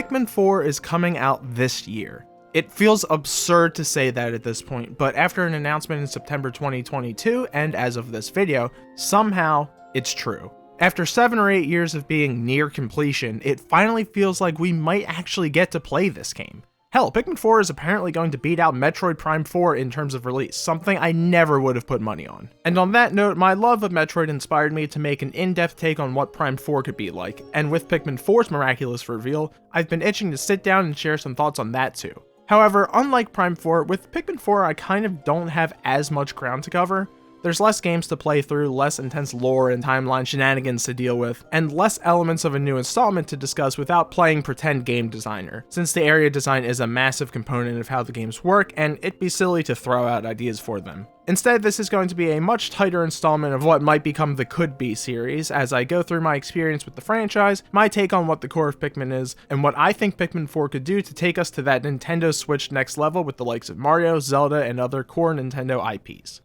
Pikmin 4 is coming out this year. It feels absurd to say that at this point, but after an announcement in September 2022, and as of this video, somehow it's true. After 7 or 8 years of being near completion, it finally feels like we might actually get to play this game. Hell, Pikmin 4 is apparently going to beat out Metroid Prime 4 in terms of release, something I never would have put money on. And on that note, my love of Metroid inspired me to make an in-depth take on what Prime 4 could be like, and with Pikmin 4's miraculous reveal, I've been itching to sit down and share some thoughts on that too. However, unlike Prime 4, with Pikmin 4 I kind of don't have as much ground to cover. There's less games to play through, less intense lore and timeline shenanigans to deal with, and less elements of a new installment to discuss without playing pretend game designer, since the area design is a massive component of how the games work, and it'd be silly to throw out ideas for them. Instead, this is going to be a much tighter installment of what might become the Could Be series, as I go through my experience with the franchise, my take on what the core of Pikmin is, and what I think Pikmin 4 could do to take us to that Nintendo Switch next level with the likes of Mario, Zelda, and other core Nintendo IPs.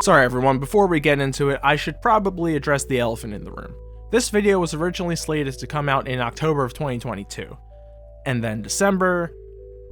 Sorry everyone, before we get into it, I should probably address the elephant in the room. This video was originally slated to come out in October of 2022, and then December,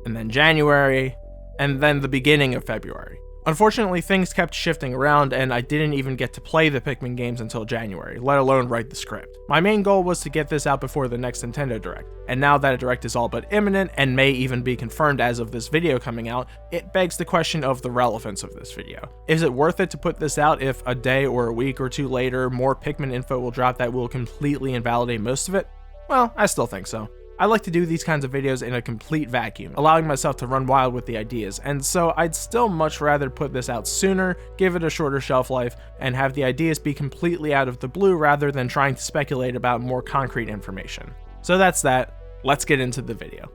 and then January, and then the beginning of February. Unfortunately, things kept shifting around and I didn't even get to play the Pikmin games until January, let alone write the script. My main goal was to get this out before the next Nintendo Direct, and now that a Direct is all but imminent and may even be confirmed as of this video coming out, it begs the question of the relevance of this video. Is it worth it to put this out if a day or a week or two later more Pikmin info will drop that will completely invalidate most of it? Well, I still think so. I like to do these kinds of videos in a complete vacuum, allowing myself to run wild with the ideas, and so I'd still much rather put this out sooner, give it a shorter shelf life, and have the ideas be completely out of the blue rather than trying to speculate about more concrete information. So that's that, let's get into the video.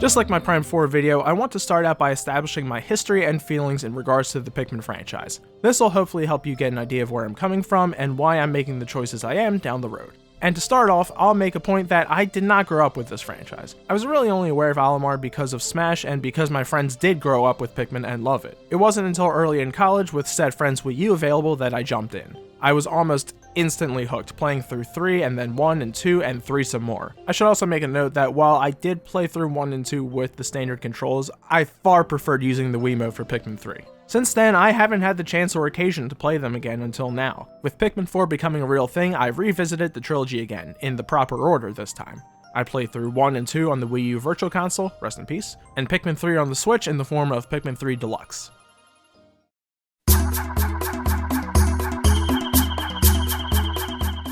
Just like my Prime 4 video, I want to start out by establishing my history and feelings in regards to the Pikmin franchise. This will hopefully help you get an idea of where I'm coming from and why I'm making the choices I am down the road. And to start off, I'll make a point that I did not grow up with this franchise. I was really only aware of Olimar because of Smash and because my friends did grow up with Pikmin and love it. It wasn't until early in college with said friends Wii U available that I jumped in. I was almost instantly hooked, playing through 3 and then 1 and 2 and 3 some more. I should also make a note that while I did play through 1 and 2 with the standard controls, I far preferred using the Wiimote for Pikmin 3. Since then, I haven't had the chance or occasion to play them again until now. With Pikmin 4 becoming a real thing, I revisited the trilogy again, in the proper order this time. I played through 1 and 2 on the Wii U Virtual Console, rest in peace, and Pikmin 3 on the Switch in the form of Pikmin 3 Deluxe.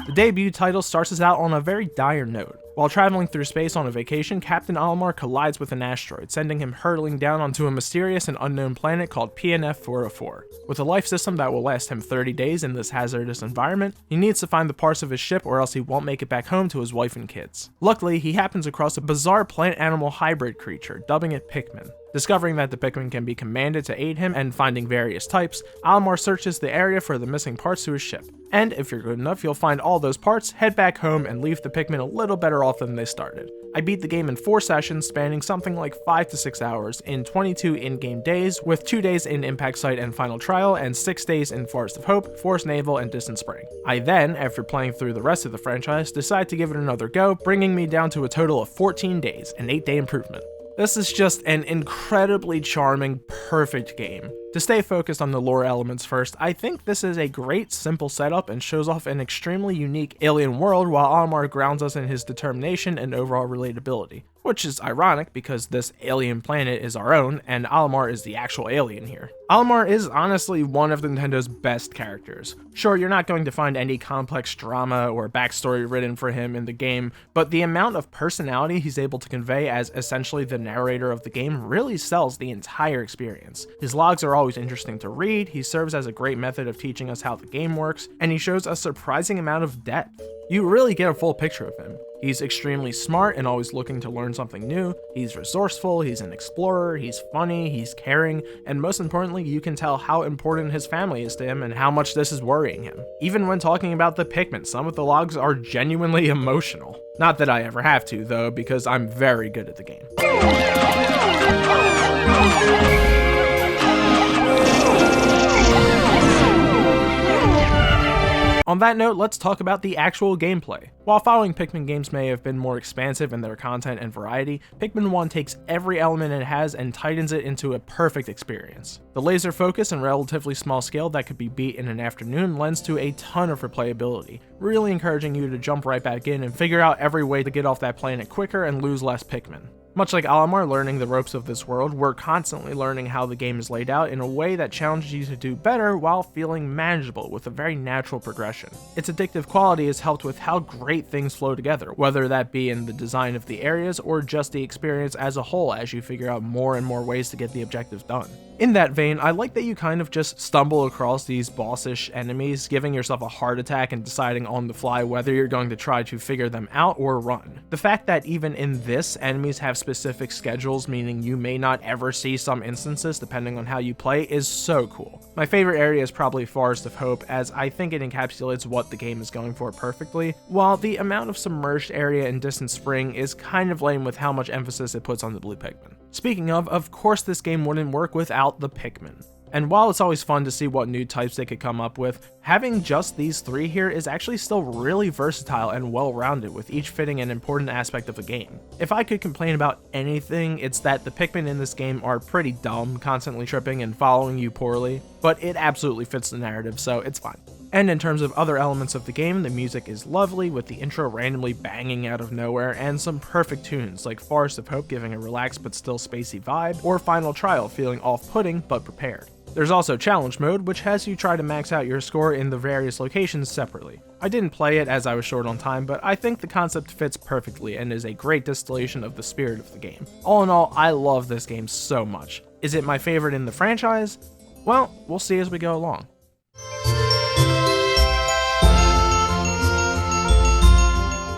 The debut title starts us out on a very dire note. While traveling through space on a vacation, Captain Olimar collides with an asteroid, sending him hurtling down onto a mysterious and unknown planet called PNF 404. With a life system that will last him 30 days in this hazardous environment, he needs to find the parts of his ship or else he won't make it back home to his wife and kids. Luckily, he happens across a bizarre plant-animal hybrid creature, dubbing it Pikmin. Discovering that the Pikmin can be commanded to aid him and finding various types, Olimar searches the area for the missing parts to his ship. And if you're good enough, you'll find all those parts, head back home, and leave the Pikmin a little better off than they started. I beat the game in 4 sessions spanning something like 5 to 6 hours in 22 in-game days, with 2 days in Impact Site and Final Trial and 6 days in Forest of Hope, Forest Naval, and Distant Spring. I then, after playing through the rest of the franchise, decided to give it another go, bringing me down to a total of 14 days, an 8-day improvement. This is just an incredibly charming, perfect game. To stay focused on the lore elements first, I think this is a great simple setup and shows off an extremely unique alien world while Olimar grounds us in his determination and overall relatability. Which is ironic because this alien planet is our own and Olimar is the actual alien here. Olimar is honestly one of Nintendo's best characters. Sure, you're not going to find any complex drama or backstory written for him in the game, but the amount of personality he's able to convey as essentially the narrator of the game really sells the entire experience. His logs are always interesting to read, he serves as a great method of teaching us how the game works, and he shows a surprising amount of depth. You really get a full picture of him. He's extremely smart and always looking to learn something new, he's resourceful, he's an explorer, he's funny, he's caring, and most importantly, you can tell how important his family is to him and how much this is worrying him. Even when talking about the Pikmin, some of the logs are genuinely emotional. Not that I ever have to, though, because I'm very good at the game. On that note, let's talk about the actual gameplay. While following Pikmin games may have been more expansive in their content and variety, Pikmin 1 takes every element it has and tightens it into a perfect experience. The laser focus and relatively small scale that could be beat in an afternoon lends to a ton of replayability, really encouraging you to jump right back in and figure out every way to get off that planet quicker and lose less Pikmin. Much like Olimar learning the ropes of this world, we're constantly learning how the game is laid out in a way that challenges you to do better while feeling manageable with a very natural progression. Its addictive quality is helped with how great things flow together, whether that be in the design of the areas or just the experience as a whole as you figure out more and more ways to get the objectives done. In that vein, I like that you kind of just stumble across these bossish enemies, giving yourself a heart attack and deciding on the fly whether you're going to try to figure them out or run. The fact that even in this, enemies have specific schedules, meaning you may not ever see some instances depending on how you play, is so cool. My favorite area is probably Forest of Hope, as I think it encapsulates what the game is going for perfectly, while the amount of submerged area in Distant Spring is kind of lame with how much emphasis it puts on the blue Pikmin. Speaking of course this game wouldn't work without the Pikmin. And while it's always fun to see what new types they could come up with, having just these three here is actually still really versatile and well-rounded, with each fitting an important aspect of the game. If I could complain about anything, it's that the Pikmin in this game are pretty dumb, constantly tripping and following you poorly, but it absolutely fits the narrative, so it's fine. And in terms of other elements of the game, the music is lovely, with the intro randomly banging out of nowhere, and some perfect tunes, like Forest of Hope giving a relaxed but still spacey vibe, or Final Trial feeling off-putting but prepared. There's also Challenge Mode, which has you try to max out your score in the various locations separately. I didn't play it as I was short on time, but I think the concept fits perfectly and is a great distillation of the spirit of the game. All in all, I love this game so much. Is it my favorite in the franchise? Well, we'll see as we go along.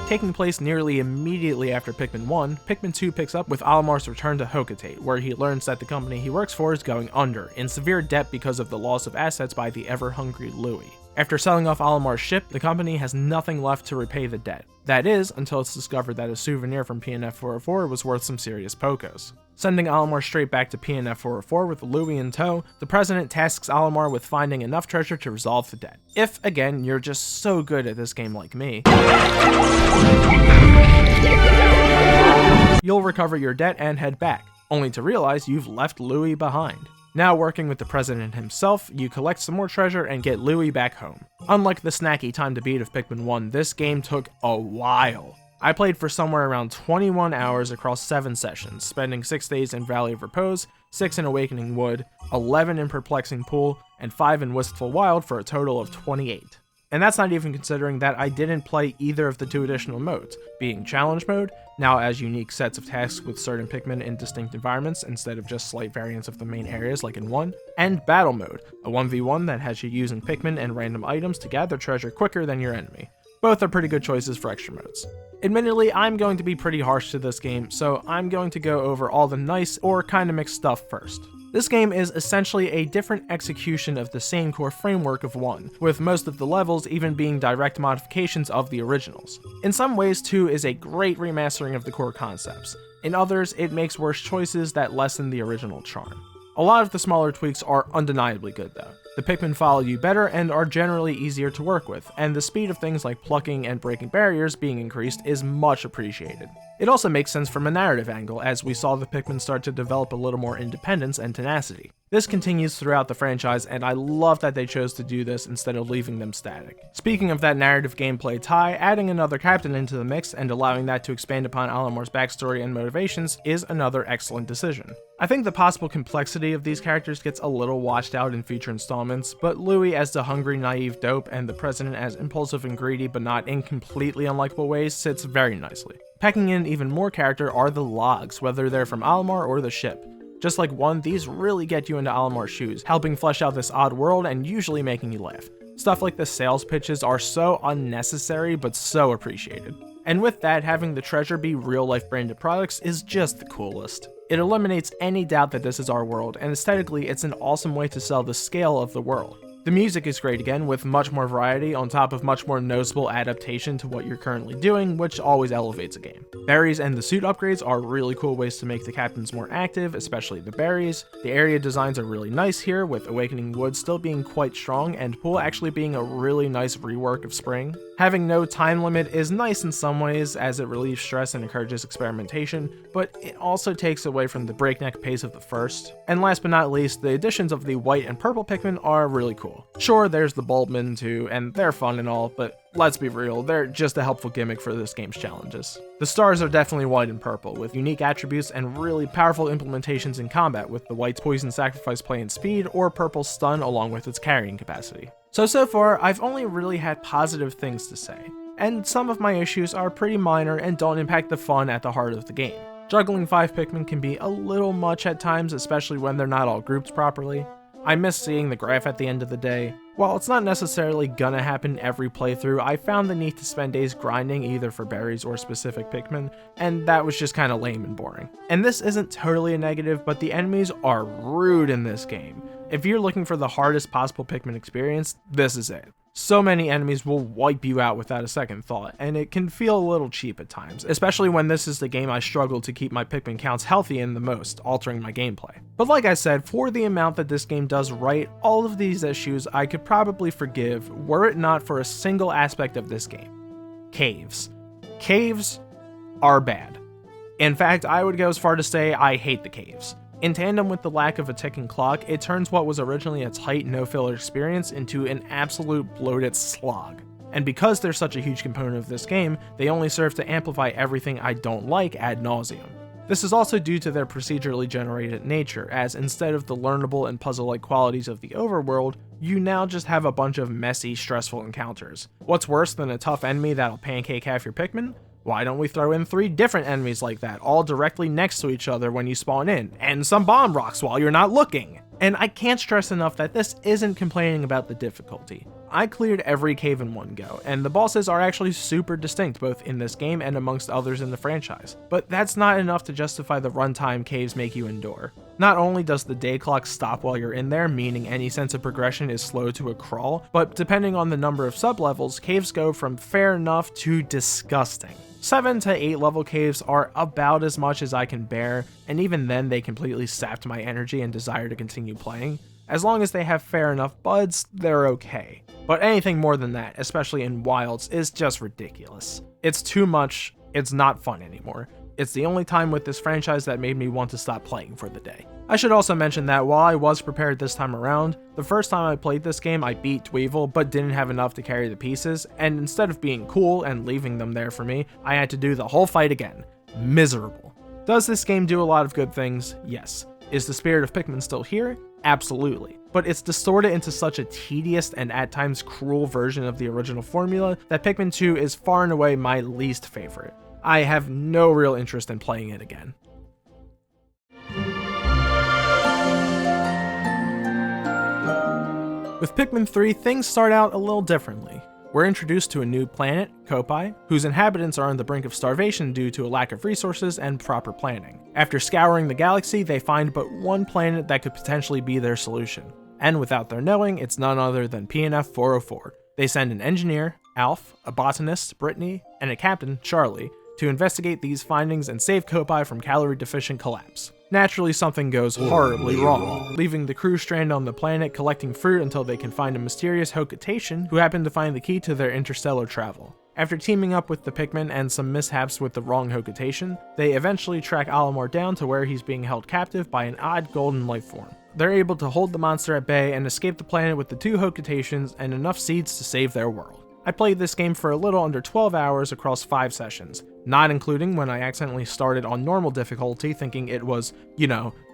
Taking place nearly immediately after Pikmin 1, Pikmin 2 picks up with Olimar's return to Hokate, where he learns that the company he works for is going under, in severe debt because of the loss of assets by the ever-hungry Louie. After selling off Olimar's ship, the company has nothing left to repay the debt. That is, until it's discovered that a souvenir from PNF 404 was worth some serious pokos. Sending Olimar straight back to PNF 404 with Louie in tow, the president tasks Olimar with finding enough treasure to resolve the debt. If, again, you're just so good at this game like me, you'll recover your debt and head back, only to realize you've left Louie behind. Now working with the president himself, you collect some more treasure and get Louie back home. Unlike the snacky time to beat of Pikmin 1, this game took a while. I played for somewhere around 21 hours across 7 sessions, spending 6 days in Valley of Repose, 6 in Awakening Wood, 11 in Perplexing Pool, and 5 in Wistful Wild for a total of 28. And that's not even considering that I didn't play either of the 2 additional modes, being Challenge Mode, now as unique sets of tasks with certain Pikmin in distinct environments instead of just slight variants of the main areas like in 1, and Battle Mode, a 1v1 that has you using Pikmin and random items to gather treasure quicker than your enemy. Both are pretty good choices for extra modes. Admittedly, I'm going to be pretty harsh to this game, so I'm going to go over all the nice or kinda mixed stuff first. This game is essentially a different execution of the same core framework of 1, with most of the levels even being direct modifications of the originals. In some ways, 2 is a great remastering of the core concepts. In others, it makes worse choices that lessen the original charm. A lot of the smaller tweaks are undeniably good though. The Pikmin follow you better and are generally easier to work with, and the speed of things like plucking and breaking barriers being increased is much appreciated. It also makes sense from a narrative angle, as we saw the Pikmin start to develop a little more independence and tenacity. This continues throughout the franchise, and I love that they chose to do this instead of leaving them static. Speaking of that narrative gameplay tie, adding another captain into the mix and allowing that to expand upon Olimar's backstory and motivations is another excellent decision. I think the possible complexity of these characters gets a little washed out in future installments, but Louie as the hungry, naive dope and the president as impulsive and greedy but not in completely unlikable ways sits very nicely. Packing in even more character are the logs, whether they're from Olimar or the ship. Just like 1, these really get you into Olimar's shoes, helping flesh out this odd world and usually making you laugh. Stuff like the sales pitches are so unnecessary but so appreciated. And with that, having the treasure be real-life branded products is just the coolest. It eliminates any doubt that this is our world, and aesthetically it's an awesome way to sell the scale of the world. The music is great again, with much more variety on top of much more noticeable adaptation to what you're currently doing, which always elevates a game. Berries and the suit upgrades are really cool ways to make the captains more active, especially the berries. The area designs are really nice here, with Awakening Wood still being quite strong and Pool actually being a really nice rework of Spring. Having no time limit is nice in some ways, as it relieves stress and encourages experimentation, but it also takes away from the breakneck pace of the first. And last but not least, the additions of the white and purple Pikmin are really cool. Sure, there's the Bulbmin too, and they're fun and all, but let's be real, they're just a helpful gimmick for this game's challenges. The stars are definitely white and purple, with unique attributes and really powerful implementations in combat, with the white's poison sacrifice play and speed, or purple's stun along with its carrying capacity. So far, I've only really had positive things to say, and some of my issues are pretty minor and don't impact the fun at the heart of the game. Juggling 5 Pikmin can be a little much at times, especially when they're not all grouped properly. I miss seeing the graph at the end of the day. While it's not necessarily gonna happen every playthrough, I found the need to spend days grinding either for berries or specific Pikmin, and that was just kinda lame and boring. And this isn't totally a negative, but the enemies are rude in this game. If you're looking for the hardest possible Pikmin experience, this is it. So many enemies will wipe you out without a second thought, and it can feel a little cheap at times, especially when this is the game I struggle to keep my Pikmin counts healthy in the most, altering my gameplay. But like I said, for the amount that this game does right, all of these issues I could probably forgive were it not for a single aspect of this game. Caves. Caves are bad. In fact, I would go as far to say I hate the caves. In tandem with the lack of a ticking clock, it turns what was originally a tight, no-filler experience into an absolute bloated slog. And because they're such a huge component of this game, they only serve to amplify everything I don't like ad nauseum. This is also due to their procedurally generated nature, as instead of the learnable and puzzle-like qualities of the overworld, you now just have a bunch of messy, stressful encounters. What's worse than a tough enemy that'll pancake half your Pikmin? Why don't we throw in 3 different enemies like that, all directly next to each other when you spawn in, and some bomb rocks while you're not looking? And I can't stress enough that this isn't complaining about the difficulty. I cleared every cave in one go, and the bosses are actually super distinct both in this game and amongst others in the franchise. But that's not enough to justify the runtime caves make you endure. Not only does the day clock stop while you're in there, meaning any sense of progression is slow to a crawl, but depending on the number of sublevels, caves go from fair enough to disgusting. 7 to 8 level caves are about as much as I can bear, and even then they completely sapped my energy and desire to continue playing. As long as they have fair enough buds, they're okay. But anything more than that, especially in Wilds, is just ridiculous. It's too much, it's not fun anymore. It's the only time with this franchise that made me want to stop playing for the day. I should also mention that while I was prepared this time around, the first time I played this game I beat Dweevil but didn't have enough to carry the pieces, and instead of being cool and leaving them there for me, I had to do the whole fight again. Miserable. Does this game do a lot of good things? Yes. Is the spirit of Pikmin still here? Absolutely. But it's distorted into such a tedious and at times cruel version of the original formula that Pikmin 2 is far and away my least favorite. I have no real interest in playing it again. With Pikmin 3, things start out a little differently. We're introduced to a new planet, Kopai, whose inhabitants are on the brink of starvation due to a lack of resources and proper planning. After scouring the galaxy, they find but one planet that could potentially be their solution. And without their knowing, it's none other than PNF 404. They send an engineer, Alf, a botanist, Brittany, and a captain, Charlie, to investigate these findings and save Kopai from calorie-deficient collapse. Naturally, something goes horribly wrong, leaving the crew stranded on the planet collecting fruit until they can find a mysterious Hokutation who happen to find the key to their interstellar travel. After teaming up with the Pikmin and some mishaps with the wrong Hokutation, they eventually track Olimar down to where he's being held captive by an odd golden life form. They're able to hold the monster at bay and escape the planet with the 2 Hokutations and enough seeds to save their world. I played this game for a little under 12 hours across 5 sessions, not including when I accidentally started on normal difficulty thinking it was,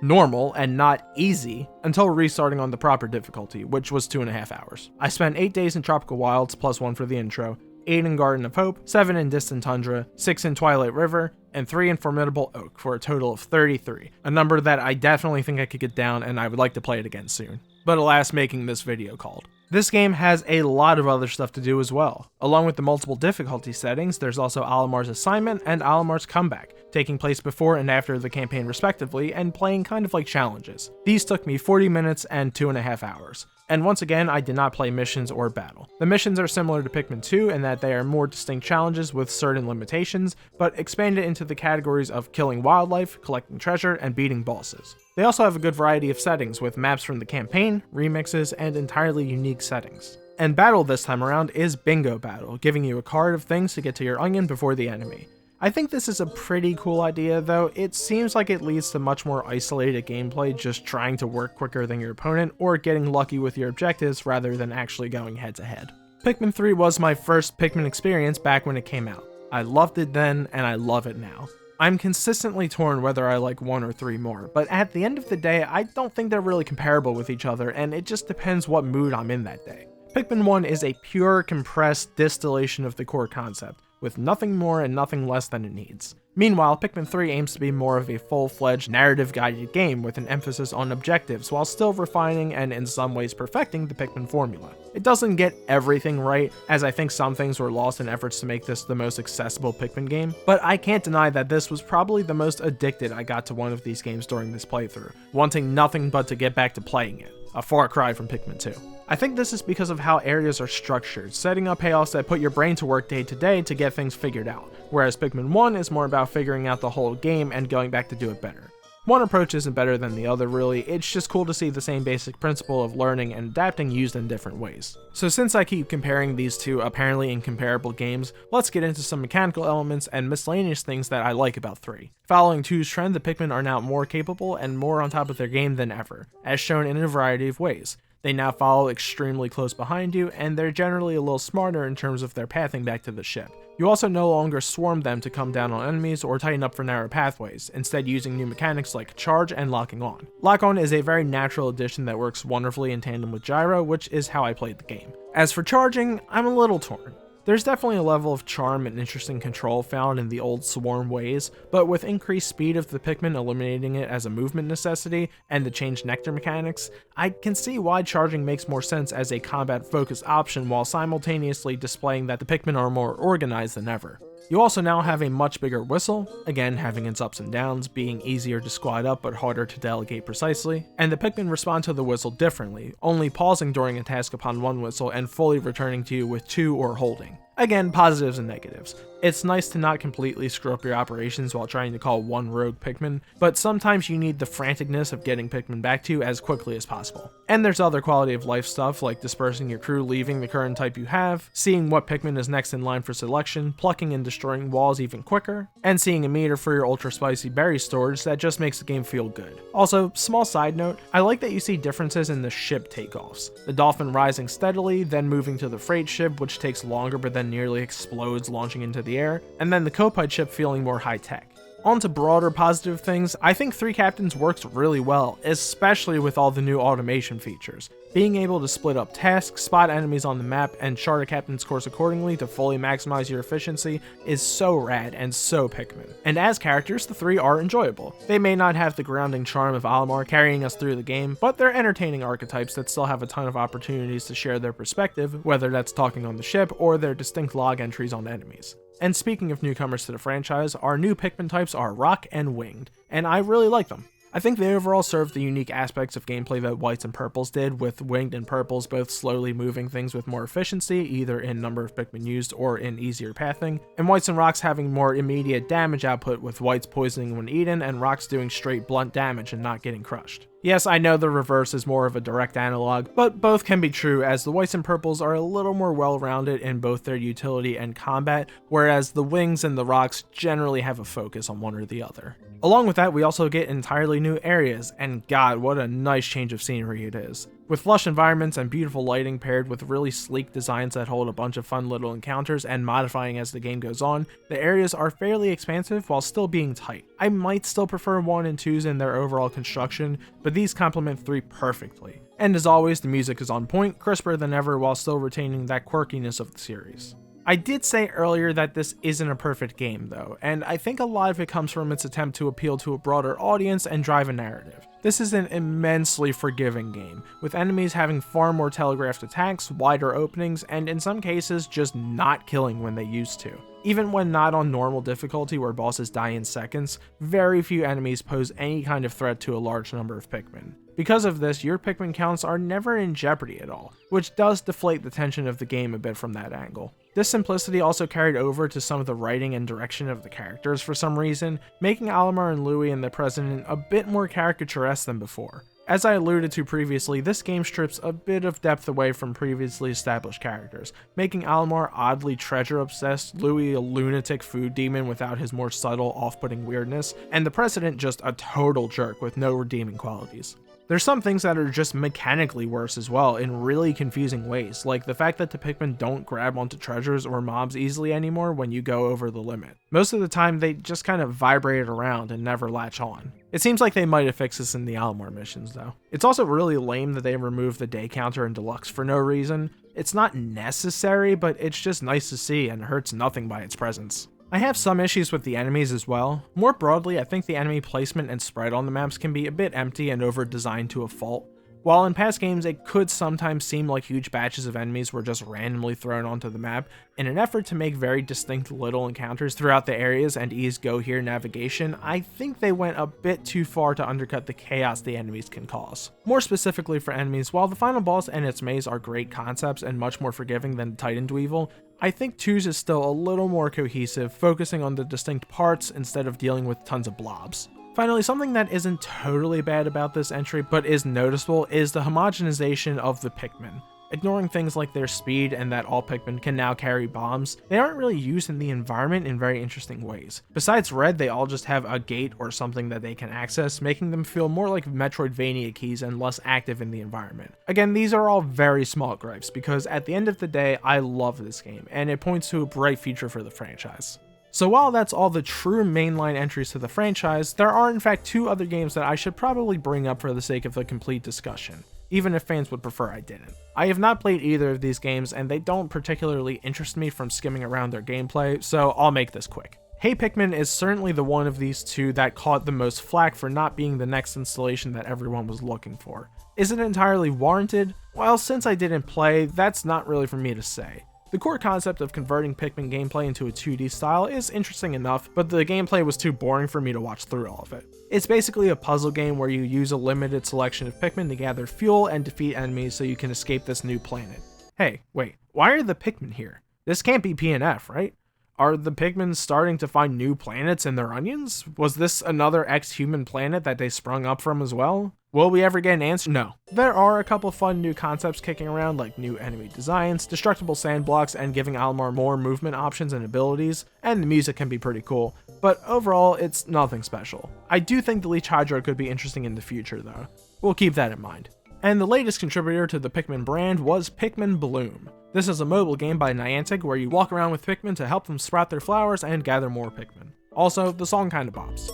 normal and not easy, until restarting on the proper difficulty, which was 2.5 hours. I spent 8 days in Tropical Wilds, plus 1 for the intro, 8 in Garden of Hope, 7 in Distant Tundra, 6 in Twilight River, and 3 in Formidable Oak, for a total of 33, a number that I definitely think I could get down and I would like to play it again soon. But alas, making this video called. This game has a lot of other stuff to do as well. Along with the multiple difficulty settings, there's also Olimar's assignment and Olimar's comeback, taking place before and after the campaign respectively, and playing kind of like challenges. These took me 40 minutes and 2.5 hours. And once again, I did not play missions or battle. The missions are similar to Pikmin 2 in that they are more distinct challenges with certain limitations, but expanded into the categories of killing wildlife, collecting treasure, and beating bosses. They also have a good variety of settings with maps from the campaign, remixes, and entirely unique settings. And battle this time around is Bingo Battle, giving you a card of things to get to your onion before the enemy. I think this is a pretty cool idea, though it seems like it leads to much more isolated gameplay, just trying to work quicker than your opponent or getting lucky with your objectives rather than actually going head to head. Pikmin 3 was my first Pikmin experience back when it came out. I loved it then, and I love it now. I'm consistently torn whether I like 1 or 3 more, but at the end of the day, I don't think they're really comparable with each other, and it just depends what mood I'm in that day. Pikmin 1 is a pure, compressed distillation of the core concept, with nothing more and nothing less than it needs. Meanwhile, Pikmin 3 aims to be more of a full-fledged, narrative-guided game with an emphasis on objectives while still refining and in some ways perfecting the Pikmin formula. It doesn't get everything right, as I think some things were lost in efforts to make this the most accessible Pikmin game, but I can't deny that this was probably the most addicted I got to one of these games during this playthrough, wanting nothing but to get back to playing it. A far cry from Pikmin 2. I think this is because of how areas are structured, setting up payoffs that put your brain to work day to day to get things figured out, whereas Pikmin 1 is more about figuring out the whole game and going back to do it better. One approach isn't better than the other really, it's just cool to see the same basic principle of learning and adapting used in different ways. So since I keep comparing these two apparently incomparable games, let's get into some mechanical elements and miscellaneous things that I like about 3. Following 2's trend, the Pikmin are now more capable and more on top of their game than ever, as shown in a variety of ways. They now follow extremely close behind you, and they're generally a little smarter in terms of their pathing back to the ship. You also no longer swarm them to come down on enemies or tighten up for narrow pathways, instead using new mechanics like charge and locking on. Lock on is a very natural addition that works wonderfully in tandem with gyro, which is how I played the game. As for charging, I'm a little torn. There's definitely a level of charm and interesting control found in the old swarm ways, but with increased speed of the Pikmin eliminating it as a movement necessity and the changed nectar mechanics, I can see why charging makes more sense as a combat-focused option while simultaneously displaying that the Pikmin are more organized than ever. You also now have a much bigger whistle, again having its ups and downs, being easier to squad up but harder to delegate precisely, and the Pikmin respond to the whistle differently, only pausing during a task upon one whistle and fully returning to you with 2 or holding. Again, positives and negatives. It's nice to not completely screw up your operations while trying to call one rogue Pikmin, but sometimes you need the franticness of getting Pikmin back to you as quickly as possible. And there's other quality of life stuff like dispersing your crew leaving the current type you have, seeing what Pikmin is next in line for selection, plucking and destroying walls even quicker, and seeing a meter for your ultra spicy berry storage that just makes the game feel good. Also, small side note, I like that you see differences in the ship takeoffs. The Dolphin rising steadily, then moving to the freight ship which takes longer but then nearly explodes launching into the air, and then the Kopite ship feeling more high-tech. On to broader positive things, I think 3 Captains works really well, especially with all the new automation features. Being able to split up tasks, spot enemies on the map, and chart a captain's course accordingly to fully maximize your efficiency is so rad and so Pikmin. And as characters, the 3 are enjoyable. They may not have the grounding charm of Olimar carrying us through the game, but they're entertaining archetypes that still have a ton of opportunities to share their perspective, whether that's talking on the ship or their distinct log entries on enemies. And speaking of newcomers to the franchise, our new Pikmin types are Rock and Winged, and I really like them. I think they overall serve the unique aspects of gameplay that Whites and Purples did, with Winged and Purples both slowly moving things with more efficiency, either in number of Pikmin used or in easier pathing, and Whites and Rocks having more immediate damage output with Whites poisoning when eaten and Rocks doing straight blunt damage and not getting crushed. Yes, I know the reverse is more of a direct analog, but both can be true as the Whites and Purples are a little more well-rounded in both their utility and combat, whereas the Wings and the Rocks generally have a focus on one or the other. Along with that, we also get entirely new areas, and god, what a nice change of scenery it is. With lush environments and beautiful lighting paired with really sleek designs that hold a bunch of fun little encounters and modifying as the game goes on, the areas are fairly expansive while still being tight. I might still prefer 1 and 2s in their overall construction, but these complement 3 perfectly. And as always, the music is on point, crisper than ever while still retaining that quirkiness of the series. I did say earlier that this isn't a perfect game though, and I think a lot of it comes from its attempt to appeal to a broader audience and drive a narrative. This is an immensely forgiving game, with enemies having far more telegraphed attacks, wider openings, and in some cases just not killing when they used to. Even when not on normal difficulty where bosses die in seconds, very few enemies pose any kind of threat to a large number of Pikmin. Because of this, your Pikmin counts are never in jeopardy at all, which does deflate the tension of the game a bit from that angle. This simplicity also carried over to some of the writing and direction of the characters for some reason, making Olimar and Louie and the President a bit more caricaturesque than before. As I alluded to previously, this game strips a bit of depth away from previously established characters, making Olimar oddly treasure-obsessed, Louie a lunatic food demon without his more subtle, off-putting weirdness, and the President just a total jerk with no redeeming qualities. There's some things that are just mechanically worse as well in really confusing ways, like the fact that the Pikmin don't grab onto treasures or mobs easily anymore when you go over the limit. Most of the time they just kind of vibrate around and never latch on. It seems like they might have fixed this in the Olimar missions though. It's also really lame that they removed the day counter in Deluxe for no reason. It's not necessary, but it's just nice to see and hurts nothing by its presence. I have some issues with the enemies as well. More broadly, I think the enemy placement and spread on the maps can be a bit empty and over-designed to a fault. While in past games it could sometimes seem like huge batches of enemies were just randomly thrown onto the map, in an effort to make very distinct little encounters throughout the areas and ease go-here navigation, I think they went a bit too far to undercut the chaos the enemies can cause. More specifically for enemies, while the final boss and its maze are great concepts and much more forgiving than Titan Dweevil, I think 2's is still a little more cohesive, focusing on the distinct parts instead of dealing with tons of blobs. Finally, something that isn't totally bad about this entry, but is noticeable, is the homogenization of the Pikmin. Ignoring things like their speed and that all Pikmin can now carry bombs, they aren't really used in the environment in very interesting ways. Besides Red, they all just have a gate or something that they can access, making them feel more like Metroidvania keys and less active in the environment. Again, these are all very small gripes, because at the end of the day, I love this game, and it points to a bright future for the franchise. So while that's all the true mainline entries to the franchise, there are in fact 2 other games that I should probably bring up for the sake of the complete discussion, even if fans would prefer I didn't. I have not played either of these games and they don't particularly interest me from skimming around their gameplay, so I'll make this quick. Hey Pikmin is certainly the one of these 2 that caught the most flack for not being the next installation that everyone was looking for. Is it entirely warranted? Well, since I didn't play, that's not really for me to say. The core concept of converting Pikmin gameplay into a 2D style is interesting enough, but the gameplay was too boring for me to watch through all of it. It's basically a puzzle game where you use a limited selection of Pikmin to gather fuel and defeat enemies so you can escape this new planet. Hey, wait, why are the Pikmin here? This can't be PNF, right? Are the Pikmin starting to find new planets in their onions? Was this another ex-human planet that they sprung up from as well? Will we ever get an answer? No. There are a couple fun new concepts kicking around, like new enemy designs, destructible sand blocks, and giving Olimar more movement options and abilities, and the music can be pretty cool, but overall, it's nothing special. I do think the Leech Hydro could be interesting in the future though. We'll keep that in mind. And the latest contributor to the Pikmin brand was Pikmin Bloom. This is a mobile game by Niantic where you walk around with Pikmin to help them sprout their flowers and gather more Pikmin. Also, the song kinda bops.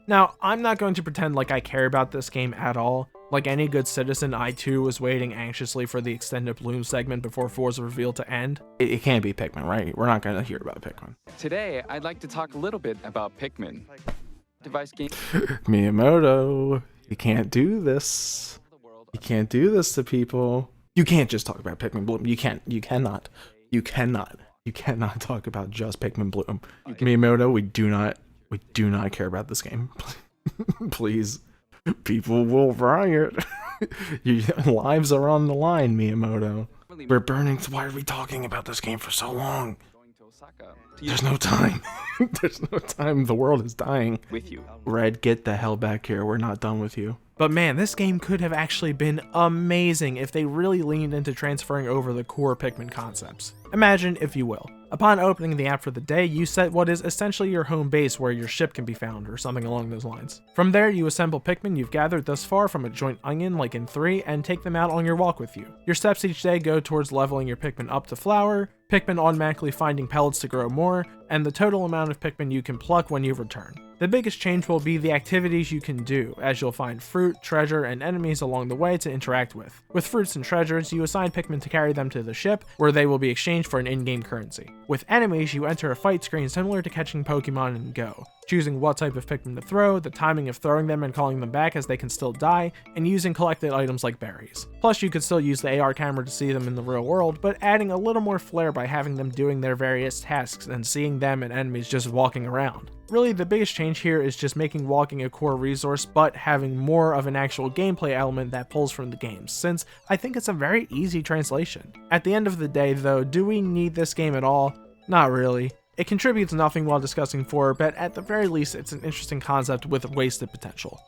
Now, I'm not going to pretend like I care about this game at all. Like any good citizen, I too was waiting anxiously for the extended Bloom segment before 4's reveal to end. It can't be Pikmin, right? We're not going to hear about Pikmin. Today, I'd like to talk a little bit about Pikmin. Device game. Miyamoto, you can't do this. You can't do this to people. You can't just talk about Pikmin Bloom. You cannot talk about just Pikmin Bloom. Miyamoto, we do not care about this game. Please. People will riot. Your lives are on the line, Miyamoto. We're burning. Why are we talking about this game for so long? There's no time. There's no time. The world is dying. With you. Red, get the hell back here. We're not done with you. But man, this game could have actually been amazing if they really leaned into transferring over the core Pikmin concepts. Imagine, if you will, upon opening the app for the day, you set what is essentially your home base where your ship can be found, or something along those lines. From there, you assemble Pikmin you've gathered thus far from a joint onion like in 3, and take them out on your walk with you. Your steps each day go towards leveling your Pikmin up to flower, Pikmin automatically finding pellets to grow more, and the total amount of Pikmin you can pluck when you return. The biggest change will be the activities you can do, as you'll find fruit, treasure, and enemies along the way to interact with. With fruits and treasures, you assign Pikmin to carry them to the ship, where they will be exchanged for an in-game currency. With enemies, you enter a fight screen similar to catching Pokemon in Go. choosing what type of Pikmin to throw, the timing of throwing them and calling them back as they can still die, and using collected items like berries. Plus, you could still use the AR camera to see them in the real world, but adding a little more flair by having them doing their various tasks and seeing them and enemies just walking around. Really, the biggest change here is just making walking a core resource, but having more of an actual gameplay element that pulls from the game, since I think it's a very easy translation. At the end of the day though, do we need this game at all? Not really. It contributes nothing while discussing 4, but at the very least it's an interesting concept with wasted potential.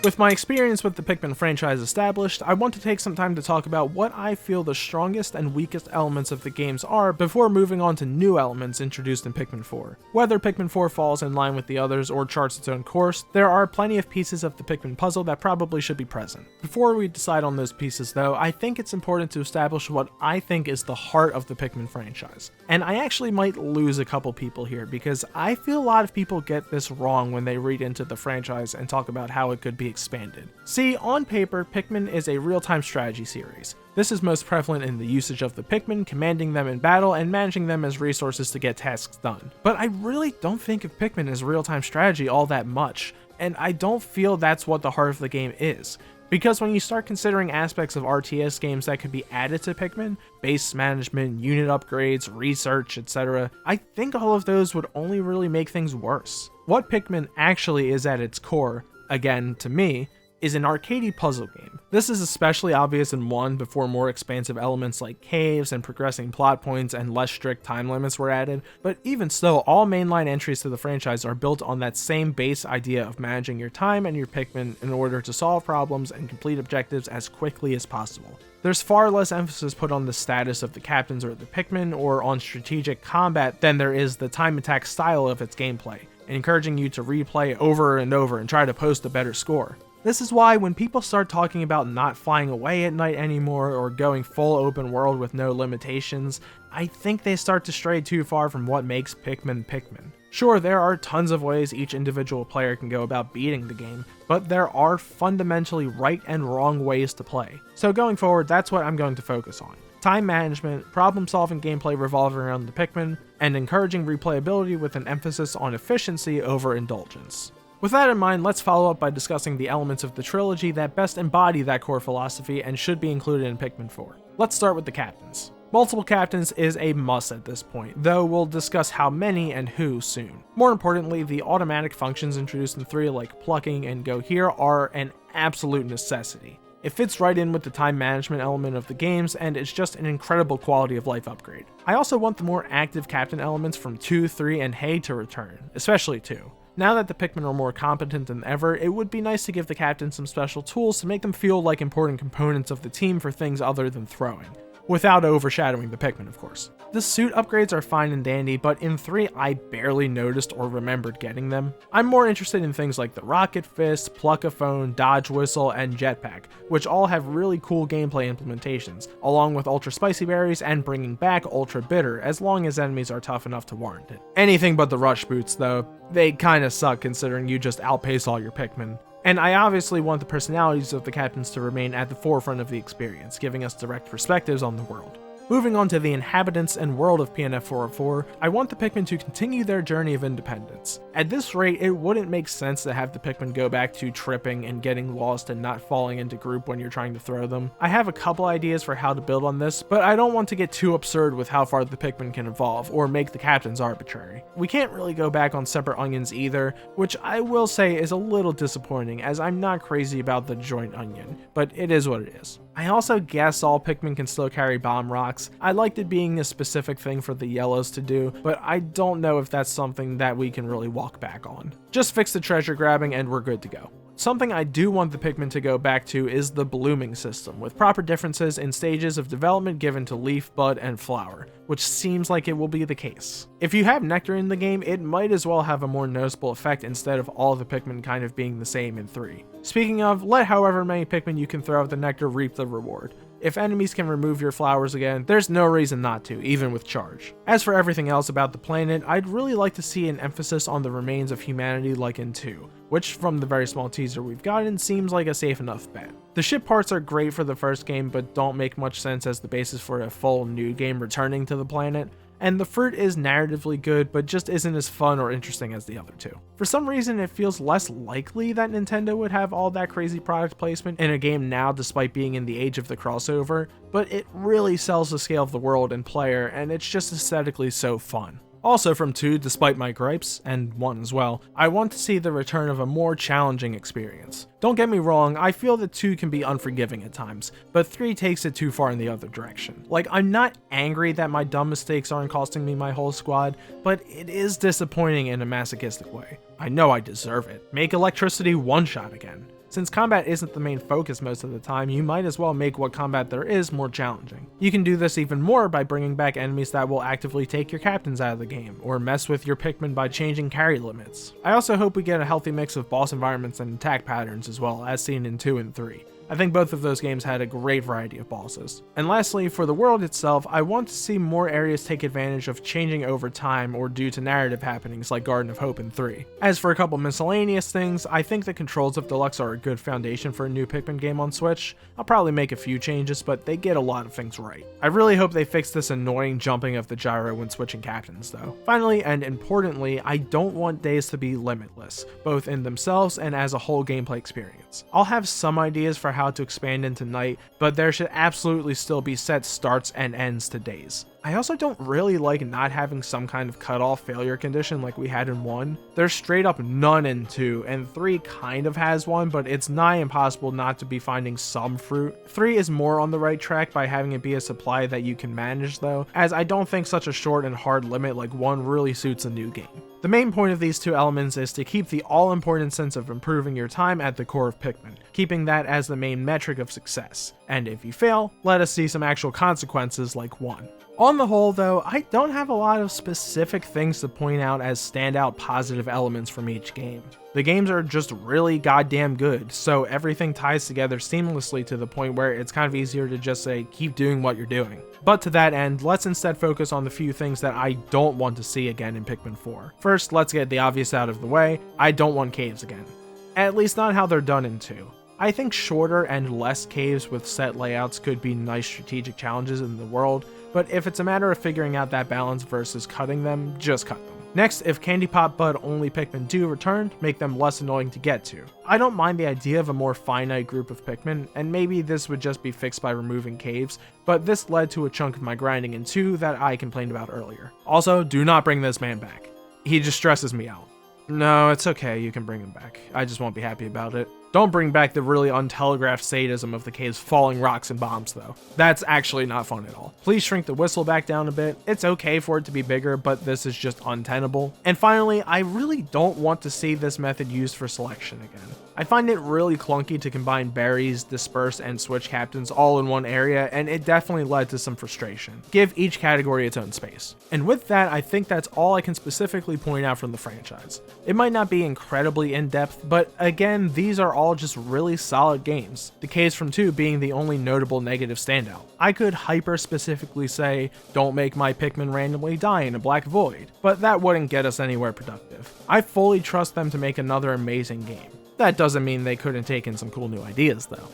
With my experience with the Pikmin franchise established, I want to take some time to talk about what I feel the strongest and weakest elements of the games are before moving on to new elements introduced in Pikmin 4. Whether Pikmin 4 falls in line with the others or charts its own course, there are plenty of pieces of the Pikmin puzzle that probably should be present. Before we decide on those pieces though, I think it's important to establish what I think is the heart of the Pikmin franchise. And I actually might lose a couple people here because I feel a lot of people get this wrong when they read into the franchise and talk about how it could be expanded. See, on paper, Pikmin is a real-time strategy series. This is most prevalent in the usage of the Pikmin, commanding them in battle, and managing them as resources to get tasks done. But I really don't think of Pikmin as real-time strategy all that much, and I don't feel that's what the heart of the game is. Because when you start considering aspects of RTS games that could be added to Pikmin, base management, unit upgrades, research, etc., I think all of those would only really make things worse. What Pikmin actually is at its core, again, to me, is an arcadey puzzle game. This is especially obvious in 1 before more expansive elements like caves and progressing plot points and less strict time limits were added, but even so, all mainline entries to the franchise are built on that same base idea of managing your time and your Pikmin in order to solve problems and complete objectives as quickly as possible. There's far less emphasis put on the status of the captains or the Pikmin or on strategic combat than there is the time attack style of its gameplay, encouraging you to replay over and over and try to post a better score. This is why when people start talking about not flying away at night anymore or going full open world with no limitations, I think they start to stray too far from what makes Pikmin Pikmin. Sure, there are tons of ways each individual player can go about beating the game, but there are fundamentally right and wrong ways to play. So going forward, that's what I'm going to focus on. Time management, problem-solving gameplay revolving around the Pikmin, and encouraging replayability with an emphasis on efficiency over indulgence. With that in mind, let's follow up by discussing the elements of the trilogy that best embody that core philosophy and should be included in Pikmin 4. Let's start with the captains. Multiple captains is a must at this point, though we'll discuss how many and who soon. More importantly, the automatic functions introduced in 3 like plucking and go here are an absolute necessity. It fits right in with the time management element of the games, and it's just an incredible quality of life upgrade. I also want the more active captain elements from 2, 3, and Hey to return, especially 2. Now that the Pikmin are more competent than ever, it would be nice to give the captains some special tools to make them feel like important components of the team for things other than throwing. Without overshadowing the Pikmin, of course. The suit upgrades are fine and dandy, but in 3 I barely noticed or remembered getting them. I'm more interested in things like the Rocket Fist, Pluck-a-Phone, Dodge Whistle, and Jetpack, which all have really cool gameplay implementations, along with Ultra Spicy Berries and bringing back Ultra Bitter, as long as enemies are tough enough to warrant it. Anything but the Rush Boots though, they kinda suck considering you just outpace all your Pikmin. And I obviously want the personalities of the captains to remain at the forefront of the experience, giving us direct perspectives on the world. Moving on to the inhabitants and world of PNF 404, I want the Pikmin to continue their journey of independence. At this rate, it wouldn't make sense to have the Pikmin go back to tripping and getting lost and not falling into group when you're trying to throw them. I have a couple ideas for how to build on this, but I don't want to get too absurd with how far the Pikmin can evolve, or make the captains arbitrary. We can't really go back on separate onions either, which I will say is a little disappointing, as I'm not crazy about the joint onion, but it is what it is. I also guess all Pikmin can still carry bomb rocks. I liked it being a specific thing for the yellows to do, but I don't know if that's something that we can really walk back on. Just fix the treasure grabbing and we're good to go. Something I do want the Pikmin to go back to is the blooming system, with proper differences in stages of development given to leaf, bud, and flower, which seems like it will be the case. If you have nectar in the game, it might as well have a more noticeable effect instead of all the Pikmin kind of being the same in 3. Speaking of, let however many Pikmin you can throw at the nectar reap the reward. If enemies can remove your flowers again, there's no reason not to, even with charge. As for everything else about the planet, I'd really like to see an emphasis on the remains of humanity like in 2, which from the very small teaser we've gotten seems like a safe enough bet. The ship parts are great for the first game but don't make much sense as the basis for a full new game returning to the planet, and the fruit is narratively good but just isn't as fun or interesting as the other two. For some reason it feels less likely that Nintendo would have all that crazy product placement in a game now despite being in the age of the crossover, but it really sells the scale of the world and player, and it's just aesthetically so fun. Also from 2, despite my gripes, and 1 as well, I want to see the return of a more challenging experience. Don't get me wrong, I feel that 2 can be unforgiving at times, but 3 takes it too far in the other direction. Like, I'm not angry that my dumb mistakes aren't costing me my whole squad, but it is disappointing in a masochistic way. I know I deserve it. Make electricity one-shot again. Since combat isn't the main focus most of the time, you might as well make what combat there is more challenging. You can do this even more by bringing back enemies that will actively take your captains out of the game, or mess with your Pikmin by changing carry limits. I also hope we get a healthy mix of boss environments and attack patterns as well, as seen in 2 and 3. I think both of those games had a great variety of bosses. And lastly, for the world itself, I want to see more areas take advantage of changing over time or due to narrative happenings like Garden of Hope in 3. As for a couple miscellaneous things, I think the controls of Deluxe are a good foundation for a new Pikmin game on Switch. I'll probably make a few changes, but they get a lot of things right. I really hope they fix this annoying jumping of the gyro when switching captains though. Finally, and importantly, I don't want days to be limitless, both in themselves and as a whole gameplay experience. I'll have some ideas for how to expand into night, but there should absolutely still be set starts and ends to days. I also don't really like not having some kind of cutoff failure condition like we had in 1. There's straight up none in 2, and 3 kind of has one, but it's nigh impossible not to be finding some fruit. 3 is more on the right track by having it be a supply that you can manage though, as I don't think such a short and hard limit like 1 really suits a new game. The main point of these 2 elements is to keep the all-important sense of improving your time at the core of Pikmin, keeping that as the main metric of success. And if you fail, let us see some actual consequences like 1. On the whole though, I don't have a lot of specific things to point out as standout positive elements from each game. The games are just really goddamn good, so everything ties together seamlessly to the point where it's kind of easier to just say, keep doing what you're doing. But to that end, let's instead focus on the few things that I don't want to see again in Pikmin 4. First, let's get the obvious out of the way. I don't want caves again. At least not how they're done in 2. I think shorter and less caves with set layouts could be nice strategic challenges in the world, but if it's a matter of figuring out that balance versus cutting them, just cut them. Next, if Candy Pop Bud only Pikmin do returned, make them less annoying to get to. I don't mind the idea of a more finite group of Pikmin, and maybe this would just be fixed by removing caves, but this led to a chunk of my grinding in 2 that I complained about earlier. Also, do not bring this man back. He just stresses me out. No, it's okay, you can bring him back. I just won't be happy about it. Don't bring back the really untelegraphed sadism of the caves falling rocks and bombs though. That's actually not fun at all. Please shrink the whistle back down a bit. It's okay for it to be bigger, but this is just untenable. And finally, I really don't want to see this method used for selection again. I find it really clunky to combine berries, disperse, and switch captains all in one area, and it definitely led to some frustration. Give each category its own space. And with that, I think that's all I can specifically point out from the franchise. It might not be incredibly in-depth, but again, these are all just really solid games, the case from 2 being the only notable negative standout. I could hyper-specifically say, don't make my Pikmin randomly die in a black void, but that wouldn't get us anywhere productive. I fully trust them to make another amazing game. That doesn't mean they couldn't take in some cool new ideas though.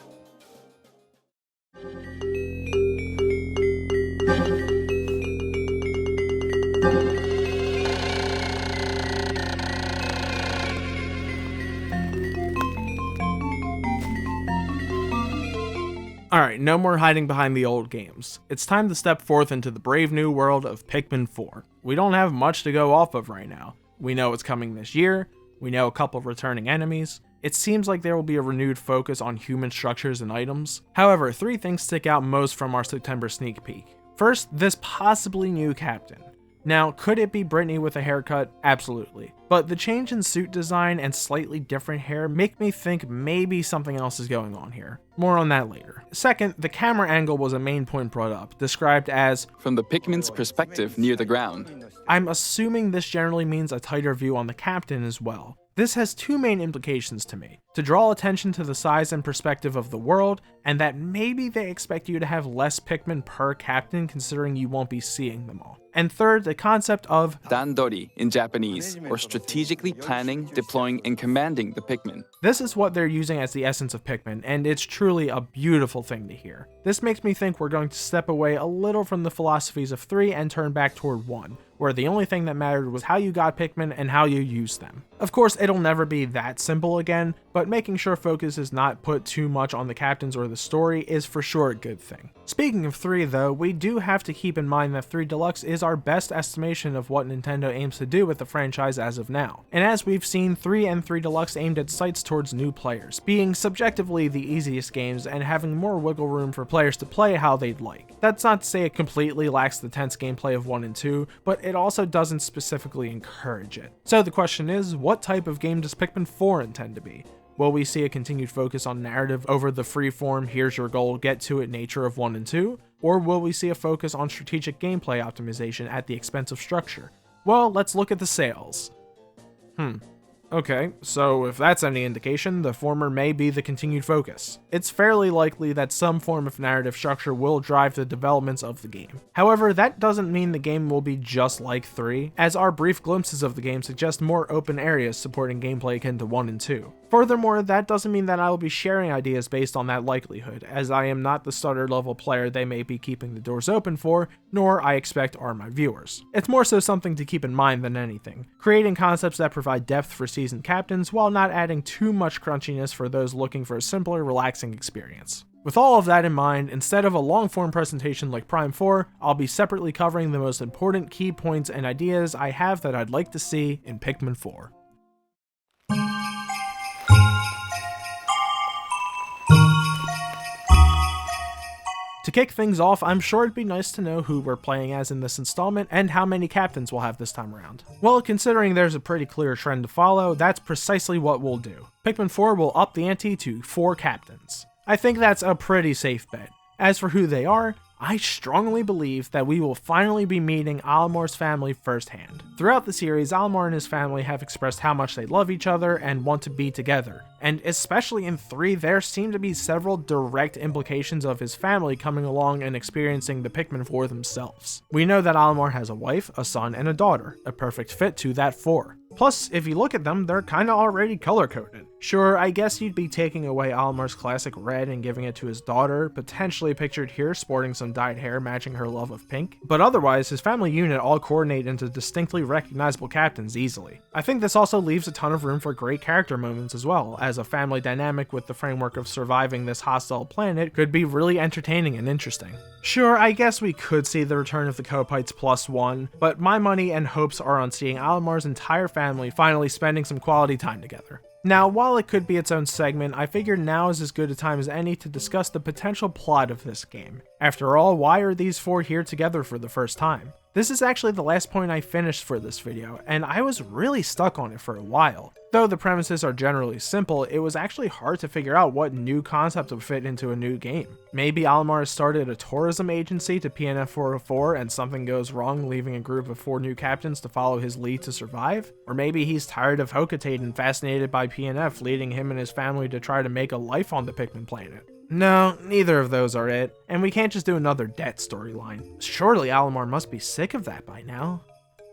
Alright, no more hiding behind the old games. It's time to step forth into the brave new world of Pikmin 4. We don't have much to go off of right now. We know it's coming this year, we know a couple of returning enemies. It seems like there will be a renewed focus on human structures and items. However, 3 things stick out most from our September sneak peek. First, this possibly new captain. Now, could it be Brittany with a haircut? Absolutely. But the change in suit design and slightly different hair make me think maybe something else is going on here. More on that later. Second, the camera angle was a main point brought up, described as From the Pikmin's perspective near the ground. I'm assuming this generally means a tighter view on the captain as well. This has two main implications to me: to draw attention to the size and perspective of the world, and that maybe they expect you to have less Pikmin per captain considering you won't be seeing them all. And third, the concept of dandori in Japanese, or strategically planning, deploying, and commanding the Pikmin. This is what they're using as the essence of Pikmin, and it's truly a beautiful thing to hear. This makes me think we're going to step away a little from the philosophies of 3 and turn back toward 1, where the only thing that mattered was how you got Pikmin and how you used them. Of course, it'll never be that simple again, but making sure focus is not put too much on the captains or the story is for sure a good thing. Speaking of 3 though, we do have to keep in mind that 3 Deluxe is our best estimation of what Nintendo aims to do with the franchise as of now. And as we've seen, 3 and 3 Deluxe aimed at sights towards new players, being subjectively the easiest games and having more wiggle room for players to play how they'd like. That's not to say it completely lacks the tense gameplay of 1 and 2, but it also doesn't specifically encourage it. So the question is, what type of game does Pikmin 4 intend to be? Will we see a continued focus on narrative over the freeform, here's your goal, get to it nature of 1 and 2? Or will we see a focus on strategic gameplay optimization at the expense of structure? Well, let's look at the sales. Okay, so if that's any indication, the former may be the continued focus. It's fairly likely that some form of narrative structure will drive the developments of the game. However, that doesn't mean the game will be just like 3, as our brief glimpses of the game suggest more open areas supporting gameplay akin to 1 and 2. Furthermore, that doesn't mean that I will be sharing ideas based on that likelihood, as I am not the starter level player they may be keeping the doors open for, nor I expect are my viewers. It's more so something to keep in mind than anything, creating concepts that provide depth for seasoned captains while not adding too much crunchiness for those looking for a simpler, relaxing experience. With all of that in mind, instead of a long-form presentation like Prime 4, I'll be separately covering the most important key points and ideas I have that I'd like to see in Pikmin 4. To kick things off, I'm sure it'd be nice to know who we're playing as in this installment and how many captains we'll have this time around. Well, considering there's a pretty clear trend to follow, that's precisely what we'll do. Pikmin 4 will up the ante to 4 captains. I think that's a pretty safe bet. As for who they are, I strongly believe that we will finally be meeting Olimar's family firsthand. Throughout the series, Olimar and his family have expressed how much they love each other and want to be together, and especially in 3, there seem to be several direct implications of his family coming along and experiencing the Pikmin 4 themselves. We know that Olimar has a wife, a son, and a daughter, a perfect fit to that 4. Plus, if you look at them, they're kinda already color-coded. Sure, I guess you'd be taking away Olimar's classic red and giving it to his daughter, potentially pictured here sporting some dyed hair matching her love of pink, but otherwise his family unit all coordinate into distinctly recognizable captains easily. I think this also leaves a ton of room for great character moments as well, as a family dynamic with the framework of surviving this hostile planet could be really entertaining and interesting. Sure, I guess we could see the return of the Copites +1, but my money and hopes are on seeing Olimar's entire family finally spending some quality time together. Now, while it could be its own segment, I figure now is as good a time as any to discuss the potential plot of this game. After all, why are these 4 here together for the first time? This is actually the last point I finished for this video, and I was really stuck on it for a while. Though the premises are generally simple, it was actually hard to figure out what new concept would fit into a new game. Maybe Olimar has started a tourism agency to PNF 404 and something goes wrong, leaving a group of 4 new captains to follow his lead to survive? Or maybe he's tired of Hocotate and fascinated by PNF, leading him and his family to try to make a life on the Pikmin planet. No, neither of those are it, and we can't just do another debt storyline. Surely Olimar must be sick of that by now.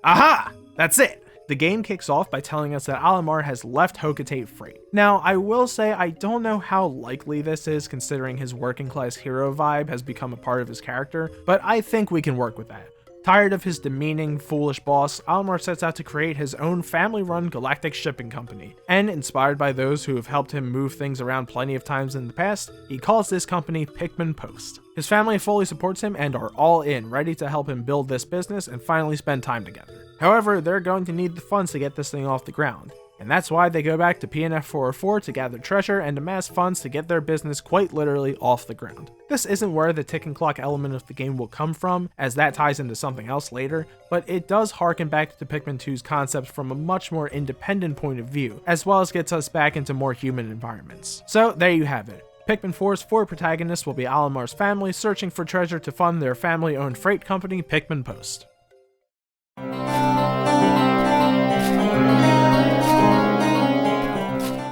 Aha! That's it! The game kicks off by telling us that Olimar has left Hocotate Freight. Now, I will say I don't know how likely this is considering his working class hero vibe has become a part of his character, but I think we can work with that. Tired of his demeaning, foolish boss, Olimar sets out to create his own family-run galactic shipping company, and inspired by those who have helped him move things around plenty of times in the past, he calls this company Pikmin Post. His family fully supports him and are all in, ready to help him build this business and finally spend time together. However, they're going to need the funds to get this thing off the ground, and that's why they go back to PNF 404 to gather treasure and amass funds to get their business quite literally off the ground. This isn't where the ticking clock element of the game will come from, as that ties into something else later, but it does harken back to Pikmin 2's concept from a much more independent point of view, as well as gets us back into more human environments. So there you have it. Pikmin 4's 4 protagonists will be Olimar's family searching for treasure to fund their family-owned freight company, Pikmin Post.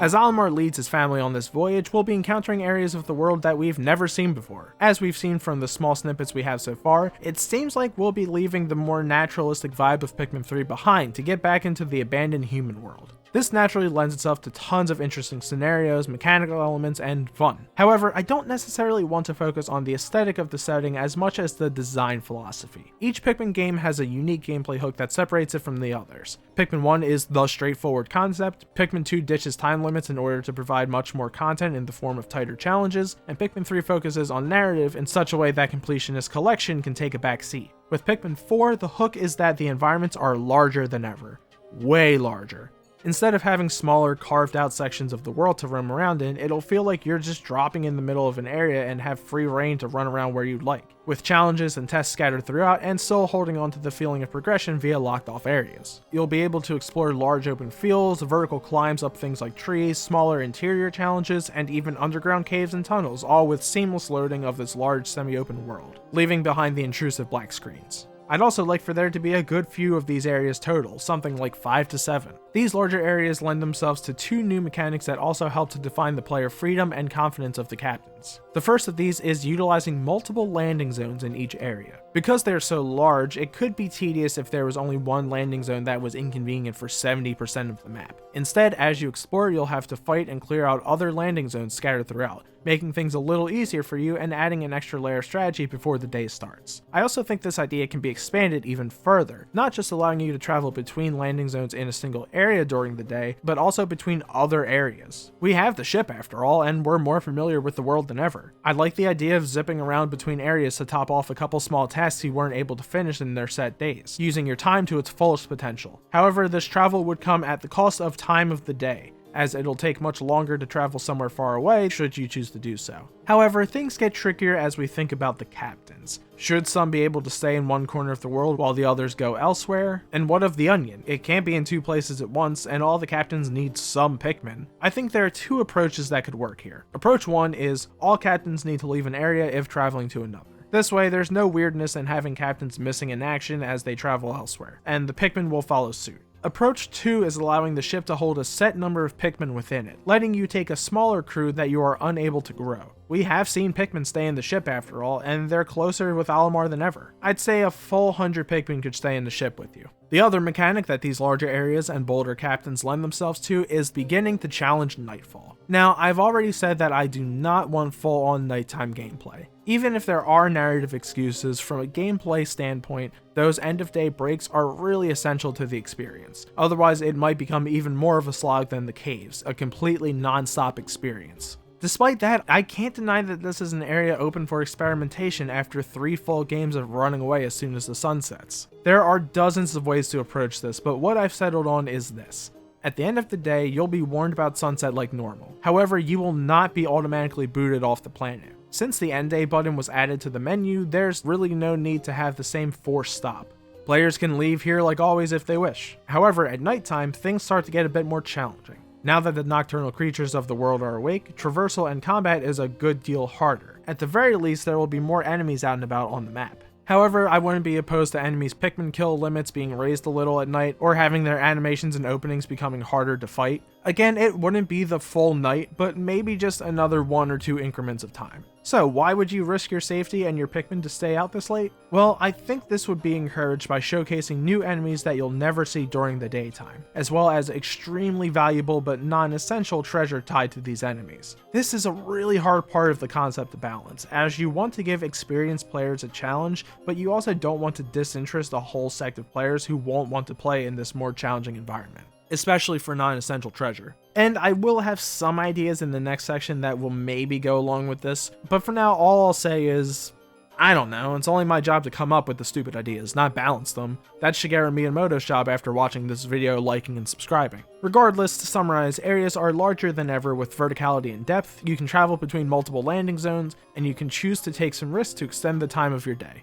As Olimar leads his family on this voyage, we'll be encountering areas of the world that we've never seen before. As we've seen from the small snippets we have so far, it seems like we'll be leaving the more naturalistic vibe of Pikmin 3 behind to get back into the abandoned human world. This naturally lends itself to tons of interesting scenarios, mechanical elements, and fun. However, I don't necessarily want to focus on the aesthetic of the setting as much as the design philosophy. Each Pikmin game has a unique gameplay hook that separates it from the others. Pikmin 1 is the straightforward concept, Pikmin 2 ditches time limits in order to provide much more content in the form of tighter challenges, and Pikmin 3 focuses on narrative in such a way that completionist collection can take a back seat. With Pikmin 4, the hook is that the environments are larger than ever. Way larger. Instead of having smaller, carved out sections of the world to roam around in, it'll feel like you're just dropping in the middle of an area and have free reign to run around where you'd like, with challenges and tests scattered throughout and still holding on to the feeling of progression via locked off areas. You'll be able to explore large open fields, vertical climbs up things like trees, smaller interior challenges, and even underground caves and tunnels, all with seamless loading of this large semi-open world, leaving behind the intrusive black screens. I'd also like for there to be a good few of these areas total, something like 5 to 7. These larger areas lend themselves to 2 new mechanics that also help to define the player freedom and confidence of the captains. The first of these is utilizing multiple landing zones in each area. Because they're so large, it could be tedious if there was only one landing zone that was inconvenient for 70% of the map. Instead, as you explore, you'll have to fight and clear out other landing zones scattered throughout, making things a little easier for you and adding an extra layer of strategy before the day starts. I also think this idea can be expanded even further, not just allowing you to travel between landing zones in a single area during the day, but also between other areas. We have the ship after all, and we're more familiar with the world than ever. I like the idea of zipping around between areas to top off a couple small tasks you weren't able to finish in their set days, using your time to its fullest potential. However, this travel would come at the cost of time of the day, as it'll take much longer to travel somewhere far away should you choose to do so. However, things get trickier as we think about the captains. Should some be able to stay in one corner of the world while the others go elsewhere? And what of the onion? It can't be in 2 places at once, and all the captains need some Pikmin. I think there are 2 approaches that could work here. Approach 1 is all captains need to leave an area if traveling to another. This way, there's no weirdness in having captains missing in action as they travel elsewhere, and the Pikmin will follow suit. Approach 2 is allowing the ship to hold a set number of Pikmin within it, letting you take a smaller crew that you are unable to grow. We have seen Pikmin stay in the ship after all, and they're closer with Olimar than ever. I'd say a full 100 Pikmin could stay in the ship with you. The other mechanic that these larger areas and bolder captains lend themselves to is beginning to challenge Nightfall. Now, I've already said that I do not want full-on nighttime gameplay. Even if there are narrative excuses, from a gameplay standpoint, those end-of-day breaks are really essential to the experience. Otherwise, it might become even more of a slog than the caves, a completely non-stop experience. Despite that, I can't deny that this is an area open for experimentation after 3 full games of running away as soon as the sun sets. There are dozens of ways to approach this, but what I've settled on is this. At the end of the day, you'll be warned about sunset like normal. However, you will not be automatically booted off the planet. Since the end day button was added to the menu, there's really no need to have the same forced stop. Players can leave here like always if they wish. However, at nighttime, things start to get a bit more challenging. Now that the nocturnal creatures of the world are awake, traversal and combat is a good deal harder. At the very least, there will be more enemies out and about on the map. However, I wouldn't be opposed to enemies' Pikmin kill limits being raised a little at night, or having their animations and openings becoming harder to fight. Again, it wouldn't be the full night, but maybe just another 1 or 2 increments of time. So why would you risk your safety and your Pikmin to stay out this late? Well, I think this would be encouraged by showcasing new enemies that you'll never see during the daytime, as well as extremely valuable but non-essential treasure tied to these enemies. This is a really hard part of the concept to balance, as you want to give experienced players a challenge, but you also don't want to disinterest a whole sect of players who won't want to play in this more challenging environment, especially for non-essential treasure. And I will have some ideas in the next section that will maybe go along with this, but for now all I'll say is, I don't know, it's only my job to come up with the stupid ideas, not balance them. That's Shigeru Miyamoto's job after watching this video, liking, and subscribing. Regardless, to summarize, areas are larger than ever with verticality and depth, you can travel between multiple landing zones, and you can choose to take some risks to extend the time of your day.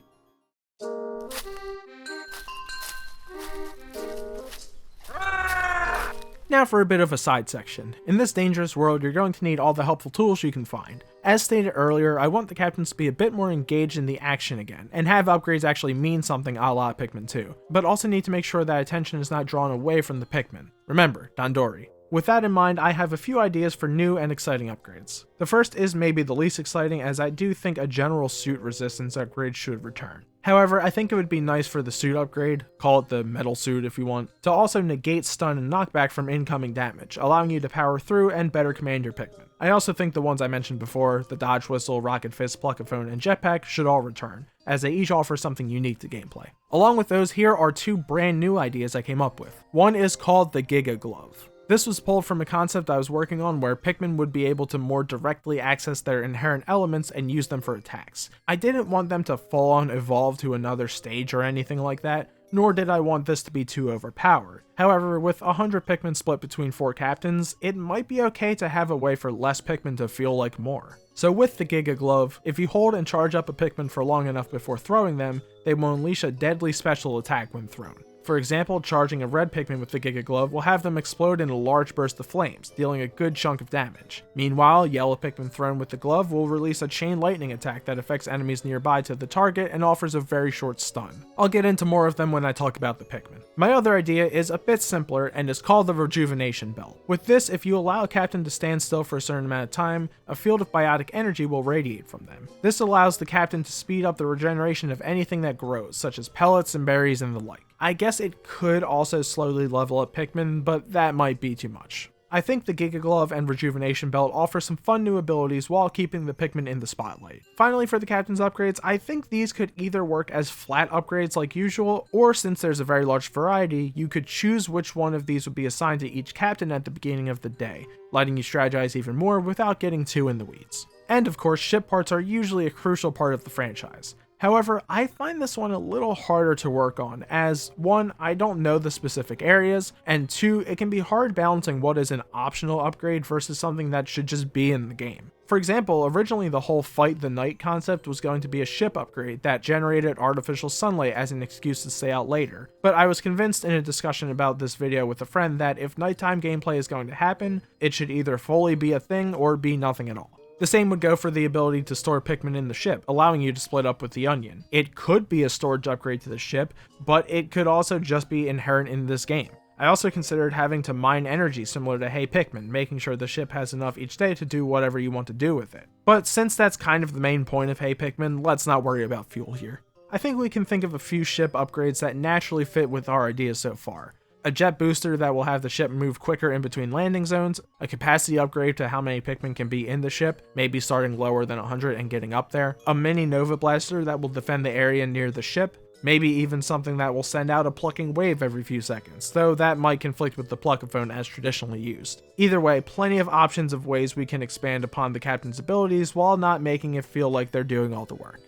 Now for a bit of a side section. In this dangerous world, you're going to need all the helpful tools you can find. As stated earlier, I want the captains to be a bit more engaged in the action again, and have upgrades actually mean something a la Pikmin 2, but also need to make sure that attention is not drawn away from the Pikmin. Remember, Dandori. With that in mind, I have a few ideas for new and exciting upgrades. The first is maybe the least exciting, as I do think a general suit resistance upgrade should return. However, I think it would be nice for the suit upgrade, call it the metal suit if you want, to also negate stun and knockback from incoming damage, allowing you to power through and better command your Pikmin. I also think the ones I mentioned before, the Dodge Whistle, Rocket Fist, Pluckaphone, and Jetpack, should all return, as they each offer something unique to gameplay. Along with those, here are two brand new ideas I came up with. One is called the Giga Glove. This was pulled from a concept I was working on where Pikmin would be able to more directly access their inherent elements and use them for attacks. I didn't want them to full on evolve to another stage or anything like that, nor did I want this to be too overpowered. However, with 100 Pikmin split between 4 captains, it might be okay to have a way for less Pikmin to feel like more. So with the Giga Glove, if you hold and charge up a Pikmin for long enough before throwing them, they will unleash a deadly special attack when thrown. For example, charging a red Pikmin with the Giga Glove will have them explode in a large burst of flames, dealing a good chunk of damage. Meanwhile, yellow Pikmin thrown with the glove will release a chain lightning attack that affects enemies nearby to the target and offers a very short stun. I'll get into more of them when I talk about the Pikmin. My other idea is a bit simpler and is called the Rejuvenation Belt. With this, if you allow a captain to stand still for a certain amount of time, a field of biotic energy will radiate from them. This allows the captain to speed up the regeneration of anything that grows, such as pellets and berries and the like. I guess it could also slowly level up Pikmin, but that might be too much. I think the Giga Glove and Rejuvenation Belt offer some fun new abilities while keeping the Pikmin in the spotlight. Finally, for the captain's upgrades, I think these could either work as flat upgrades like usual, or since there's a very large variety, you could choose which one of these would be assigned to each captain at the beginning of the day, letting you strategize even more without getting too in the weeds. And of course, ship parts are usually a crucial part of the franchise. However, I find this one a little harder to work on, as 1, I don't know the specific areas, and 2, it can be hard balancing what is an optional upgrade versus something that should just be in the game. For example, originally the whole Fight the Night concept was going to be a ship upgrade that generated artificial sunlight as an excuse to stay out later, but I was convinced in a discussion about this video with a friend that if nighttime gameplay is going to happen, it should either fully be a thing or be nothing at all. The same would go for the ability to store Pikmin in the ship, allowing you to split up with the Onion. It could be a storage upgrade to the ship, but it could also just be inherent in this game. I also considered having to mine energy similar to Hey Pikmin, making sure the ship has enough each day to do whatever you want to do with it. But since that's kind of the main point of Hey Pikmin, let's not worry about fuel here. I think we can think of a few ship upgrades that naturally fit with our ideas so far. A jet booster that will have the ship move quicker in between landing zones, a capacity upgrade to how many Pikmin can be in the ship, maybe starting lower than 100 and getting up there, a mini Nova Blaster that will defend the area near the ship, maybe even something that will send out a plucking wave every few seconds, though that might conflict with the Pluckaphone as traditionally used. Either way, plenty of options of ways we can expand upon the captain's abilities while not making it feel like they're doing all the work.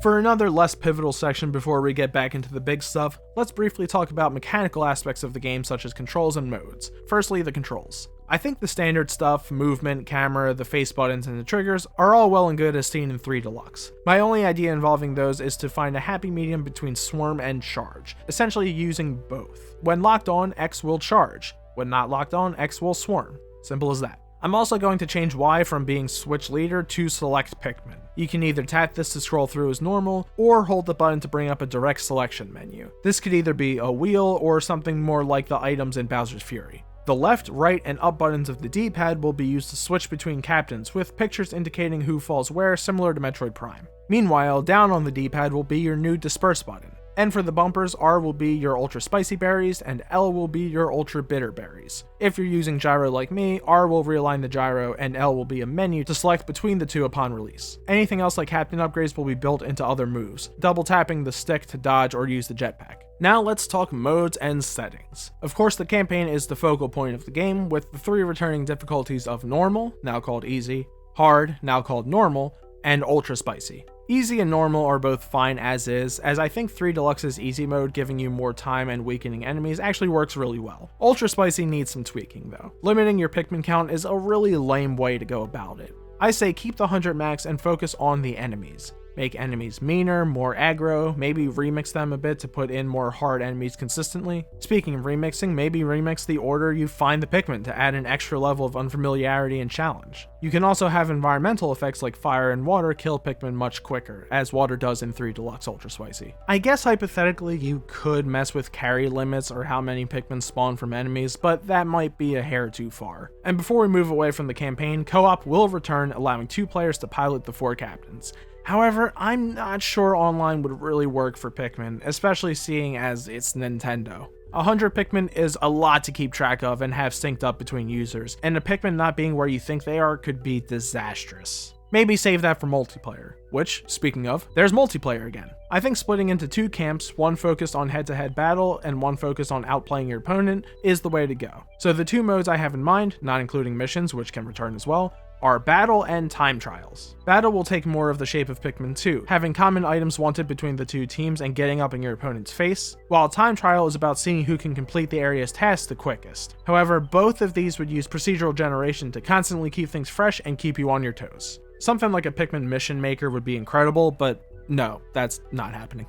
For another less pivotal section before we get back into the big stuff, let's briefly talk about mechanical aspects of the game such as controls and modes. Firstly, the controls. I think the standard stuff, movement, camera, the face buttons, and the triggers are all well and good as seen in 3 Deluxe. My only idea involving those is to find a happy medium between swarm and charge, essentially using both. When locked on, X will charge. When not locked on, X will swarm. Simple as that. I'm also going to change Y from being switch leader to select Pikmin. You can either tap this to scroll through as normal, or hold the button to bring up a direct selection menu. This could either be a wheel or something more like the items in Bowser's Fury. The left, right, and up buttons of the D-pad will be used to switch between captains, with pictures indicating who falls where, similar to Metroid Prime. Meanwhile, down on the D-pad will be your new disperse button. And for the bumpers, R will be your ultra spicy berries, and L will be your ultra bitter berries. If you're using gyro like me, R will realign the gyro, and L will be a menu to select between the two upon release. Anything else like captain upgrades will be built into other moves, double tapping the stick to dodge or use the jetpack. Now let's talk modes and settings. Of course, the campaign is the focal point of the game, with the 3 returning difficulties of normal, now called easy, hard, now called normal, and ultra spicy. Easy and normal are both fine as is, as I think 3 Deluxe's easy mode giving you more time and weakening enemies actually works really well. Ultra spicy needs some tweaking though. Limiting your Pikmin count is a really lame way to go about it. I say keep the 100 max and focus on the enemies. make enemies meaner, more aggro, maybe remix them a bit to put in more hard enemies consistently. Speaking of remixing, maybe remix the order you find the Pikmin to add an extra level of unfamiliarity and challenge. You can also have environmental effects like fire and water kill Pikmin much quicker, as water does in 3 Deluxe Ultra Spicy. I guess hypothetically you could mess with carry limits or how many Pikmin spawn from enemies, but that might be a hair too far. And before we move away from the campaign, co-op will return, allowing 2 players to pilot the 4 captains. However, I'm not sure online would really work for Pikmin, especially seeing as it's Nintendo. 100 Pikmin is a lot to keep track of and have synced up between users, and a Pikmin not being where you think they are could be disastrous. Maybe save that for multiplayer, which, speaking of, there's multiplayer again. I think splitting into 2 camps, one focused on head-to-head battle and one focused on outplaying your opponent, is the way to go. So the 2 modes I have in mind, not including missions, which can return as well, are Battle and Time Trials. Battle will take more of the shape of Pikmin 2, having common items wanted between the 2 teams and getting up in your opponent's face, while Time Trial is about seeing who can complete the area's tasks the quickest. However, both of these would use procedural generation to constantly keep things fresh and keep you on your toes. Something like a Pikmin mission maker would be incredible, but no, that's not happening.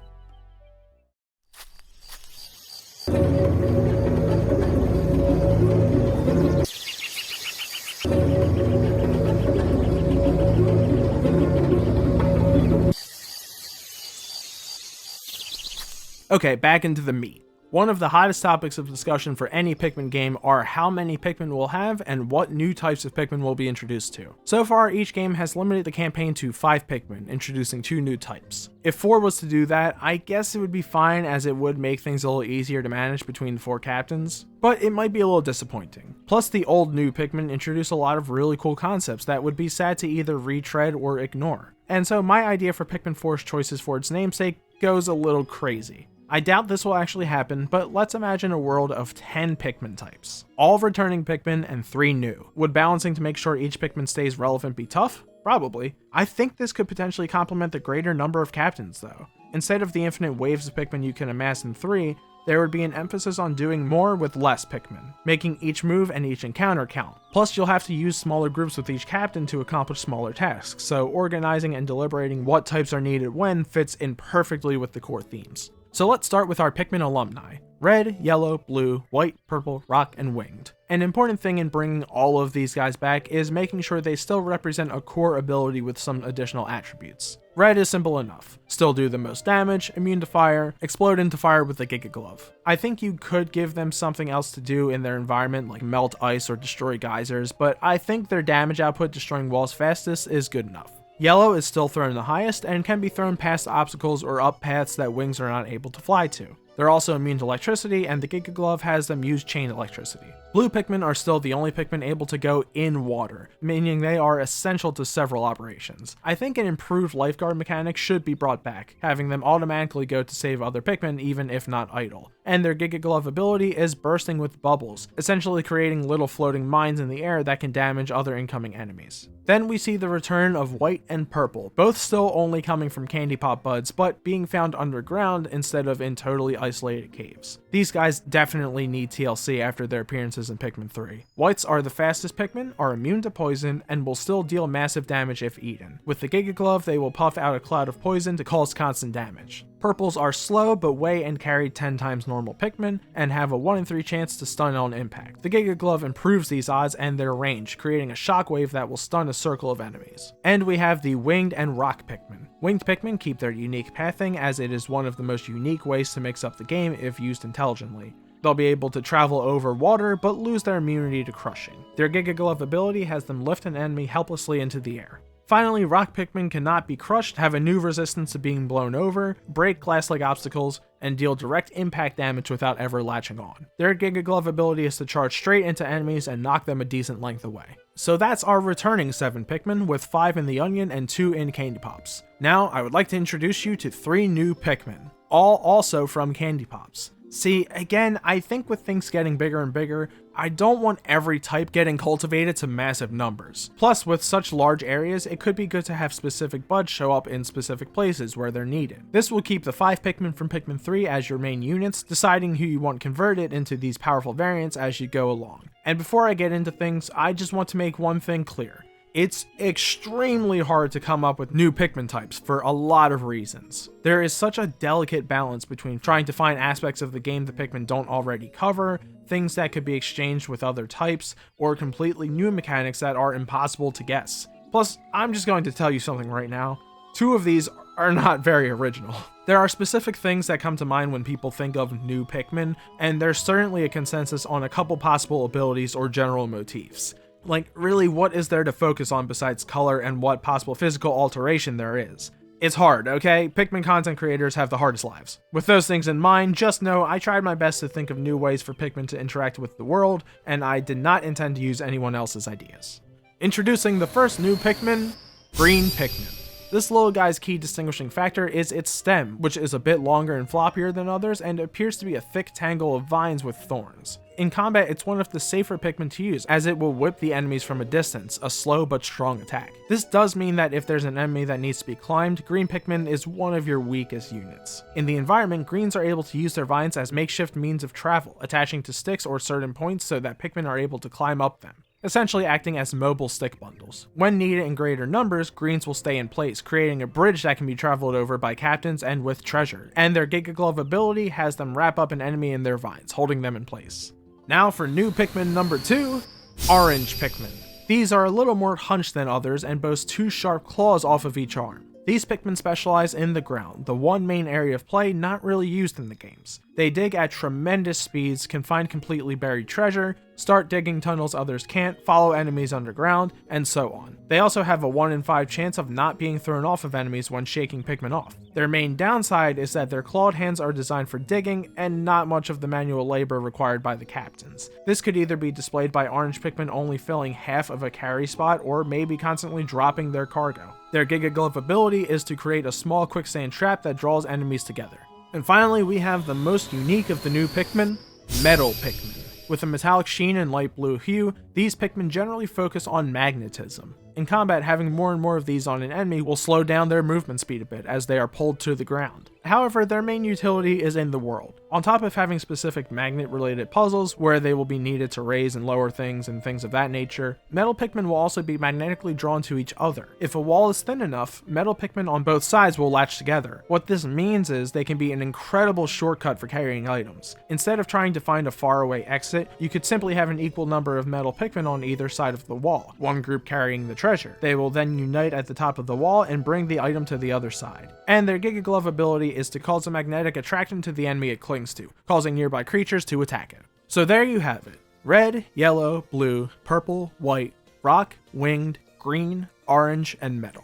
Okay, back into the meat. One of the hottest topics of discussion for any Pikmin game are how many Pikmin we'll have and what new types of Pikmin will be introduced to. So far, each game has limited the campaign to 5 Pikmin, introducing 2 new types. If 4 was to do that, I guess it would be fine, as it would make things a little easier to manage between the 4 captains, but it might be a little disappointing. Plus, the old new Pikmin introduce a lot of really cool concepts that would be sad to either retread or ignore. And so my idea for Pikmin 4's choices for its namesake goes a little crazy. I doubt this will actually happen, but let's imagine a world of 10 Pikmin types. All returning Pikmin and 3 new. Would balancing to make sure each Pikmin stays relevant be tough? Probably. I think this could potentially complement the greater number of captains though. Instead of the infinite waves of Pikmin you can amass in 3, there would be an emphasis on doing more with less Pikmin, making each move and each encounter count. Plus, you'll have to use smaller groups with each captain to accomplish smaller tasks, so organizing and deliberating what types are needed when fits in perfectly with the core themes. So let's start with our Pikmin alumni. Red, yellow, blue, white, purple, rock, and winged. An important thing in bringing all of these guys back is making sure they still represent a core ability with some additional attributes. Red is simple enough. Still do the most damage, immune to fire, explode into fire with the Giga Glove. I think you could give them something else to do in their environment like melt ice or destroy geysers, but I think their damage output destroying walls fastest is good enough. Yellow is still thrown the highest and can be thrown past obstacles or up paths that wings are not able to fly to. They're also immune to electricity, and the Giga Glove has them use chain electricity. Blue Pikmin are still the only Pikmin able to go in water, meaning they are essential to several operations. I think an improved lifeguard mechanic should be brought back, having them automatically go to save other Pikmin even if not idle. And their Giga Glove ability is bursting with bubbles, essentially creating little floating mines in the air that can damage other incoming enemies. Then we see the return of white and purple, both still only coming from candy pop buds, but being found underground instead of in totally isolated caves. These guys definitely need TLC after their appearances in Pikmin 3. Whites are the fastest Pikmin, are immune to poison, and will still deal massive damage if eaten. With the Giga Glove, they will puff out a cloud of poison to cause constant damage. Purples are slow but weigh and carry 10 times normal Pikmin, and have a 1 in 3 chance to stun on impact. The Giga Glove improves these odds and their range, creating a shockwave that will stun a circle of enemies. And we have the Winged and Rock Pikmin. Winged Pikmin keep their unique pathing, as it is one of the most unique ways to mix up the game if used intelligently. They'll be able to travel over water, but lose their immunity to crushing. Their Giga Glove ability has them lift an enemy helplessly into the air. Finally, Rock Pikmin cannot be crushed, have a new resistance to being blown over, break glass-like obstacles, and deal direct impact damage without ever latching on. Their Giga Glove ability is to charge straight into enemies and knock them a decent length away. So that's our returning 7 Pikmin, with 5 in the Onion and 2 in Candy Pops. Now, I would like to introduce you to 3 new Pikmin, all also from Candy Pops. See, again, I think with things getting bigger and bigger, I don't want every type getting cultivated to massive numbers. Plus, with such large areas, it could be good to have specific buds show up in specific places where they're needed. This will keep the 5 Pikmin from Pikmin 3 as your main units, deciding who you want converted into these powerful variants as you go along. And before I get into things, I just want to make one thing clear. It's extremely hard to come up with new Pikmin types for a lot of reasons. There is such a delicate balance between trying to find aspects of the game the Pikmin don't already cover, things that could be exchanged with other types, or completely new mechanics that are impossible to guess. Plus, I'm just going to tell you something right now. 2 of these are not very original. There are specific things that come to mind when people think of new Pikmin, and there's certainly a consensus on a couple possible abilities or general motifs. Like, really, what is there to focus on besides color and what possible physical alteration there is? It's hard, okay? Pikmin content creators have the hardest lives. With those things in mind, just know I tried my best to think of new ways for Pikmin to interact with the world, and I did not intend to use anyone else's ideas. Introducing the first new Pikmin, Green Pikmin. This little guy's key distinguishing factor is its stem, which is a bit longer and floppier than others and appears to be a thick tangle of vines with thorns. In combat, it's one of the safer Pikmin to use, as it will whip the enemies from a distance, a slow but strong attack. This does mean that if there's an enemy that needs to be climbed, Green Pikmin is one of your weakest units. In the environment, Greens are able to use their vines as makeshift means of travel, attaching to sticks or certain points so that Pikmin are able to climb up them, essentially acting as mobile stick bundles. When needed in greater numbers, Greens will stay in place, creating a bridge that can be traveled over by captains and with treasure, and their Giga Glove ability has them wrap up an enemy in their vines, holding them in place. Now for new Pikmin number 2, Orange Pikmin. These are a little more hunched than others and boast 2 sharp claws off of each arm. These Pikmin specialize in the ground, the one main area of play not really used in the games. They dig at tremendous speeds, can find completely buried treasure, start digging tunnels others can't, follow enemies underground, and so on. They also have a 1 in 5 chance of not being thrown off of enemies when shaking Pikmin off. Their main downside is that their clawed hands are designed for digging and not much of the manual labor required by the captains. This could either be displayed by Orange Pikmin only filling half of a carry spot or maybe constantly dropping their cargo. Their Giga Glove ability is to create a small quicksand trap that draws enemies together. And finally, we have the most unique of the new Pikmin, Metal Pikmin. With a metallic sheen and light blue hue, these Pikmin generally focus on magnetism. In combat, having more and more of these on an enemy will slow down their movement speed a bit as they are pulled to the ground. However, their main utility is in the world. On top of having specific magnet-related puzzles where they will be needed to raise and lower things and things of that nature, Metal Pikmin will also be magnetically drawn to each other. If a wall is thin enough, Metal Pikmin on both sides will latch together. What this means is they can be an incredible shortcut for carrying items. Instead of trying to find a faraway exit, you could simply have an equal number of Metal Pikmin on either side of the wall, one group carrying the treasure. They will then unite at the top of the wall and bring the item to the other side. And their Giga Glove ability is to cause a magnetic attraction to the enemy it clings to, causing nearby creatures to attack it. So there you have it. Red, yellow, blue, purple, white, rock, winged, green, orange, and metal.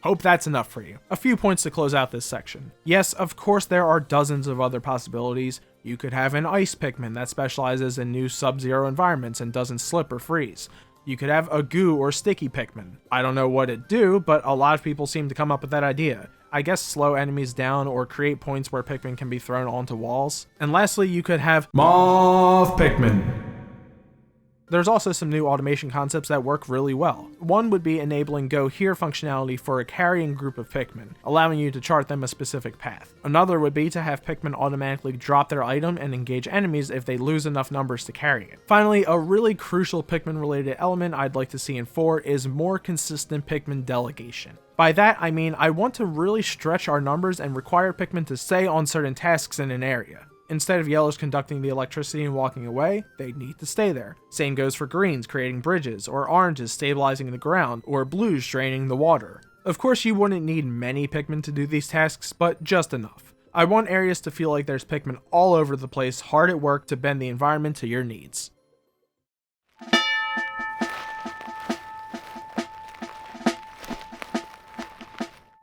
Hope that's enough for you. A few points to close out this section. Yes, of course there are dozens of other possibilities. You could have an Ice Pikmin that specializes in new Sub-Zero environments and doesn't slip or freeze. You could have a Goo or Sticky Pikmin. I don't know what it'd do, but a lot of people seem to come up with that idea. I guess slow enemies down or create points where Pikmin can be thrown onto walls. And lastly, you could have Moth Pikmin. There's also some new automation concepts that work really well. One would be enabling Go Here functionality for a carrying group of Pikmin, allowing you to chart them a specific path. Another would be to have Pikmin automatically drop their item and engage enemies if they lose enough numbers to carry it. Finally, a really crucial Pikmin related element I'd like to see in 4 is more consistent Pikmin delegation. By that, I mean I want to really stretch our numbers and require Pikmin to stay on certain tasks in an area. Instead of yellows conducting the electricity and walking away, they need to stay there. Same goes for greens creating bridges, or oranges stabilizing the ground, or blues draining the water. Of course you wouldn't need many Pikmin to do these tasks, but just enough. I want areas to feel like there's Pikmin all over the place hard at work to bend the environment to your needs.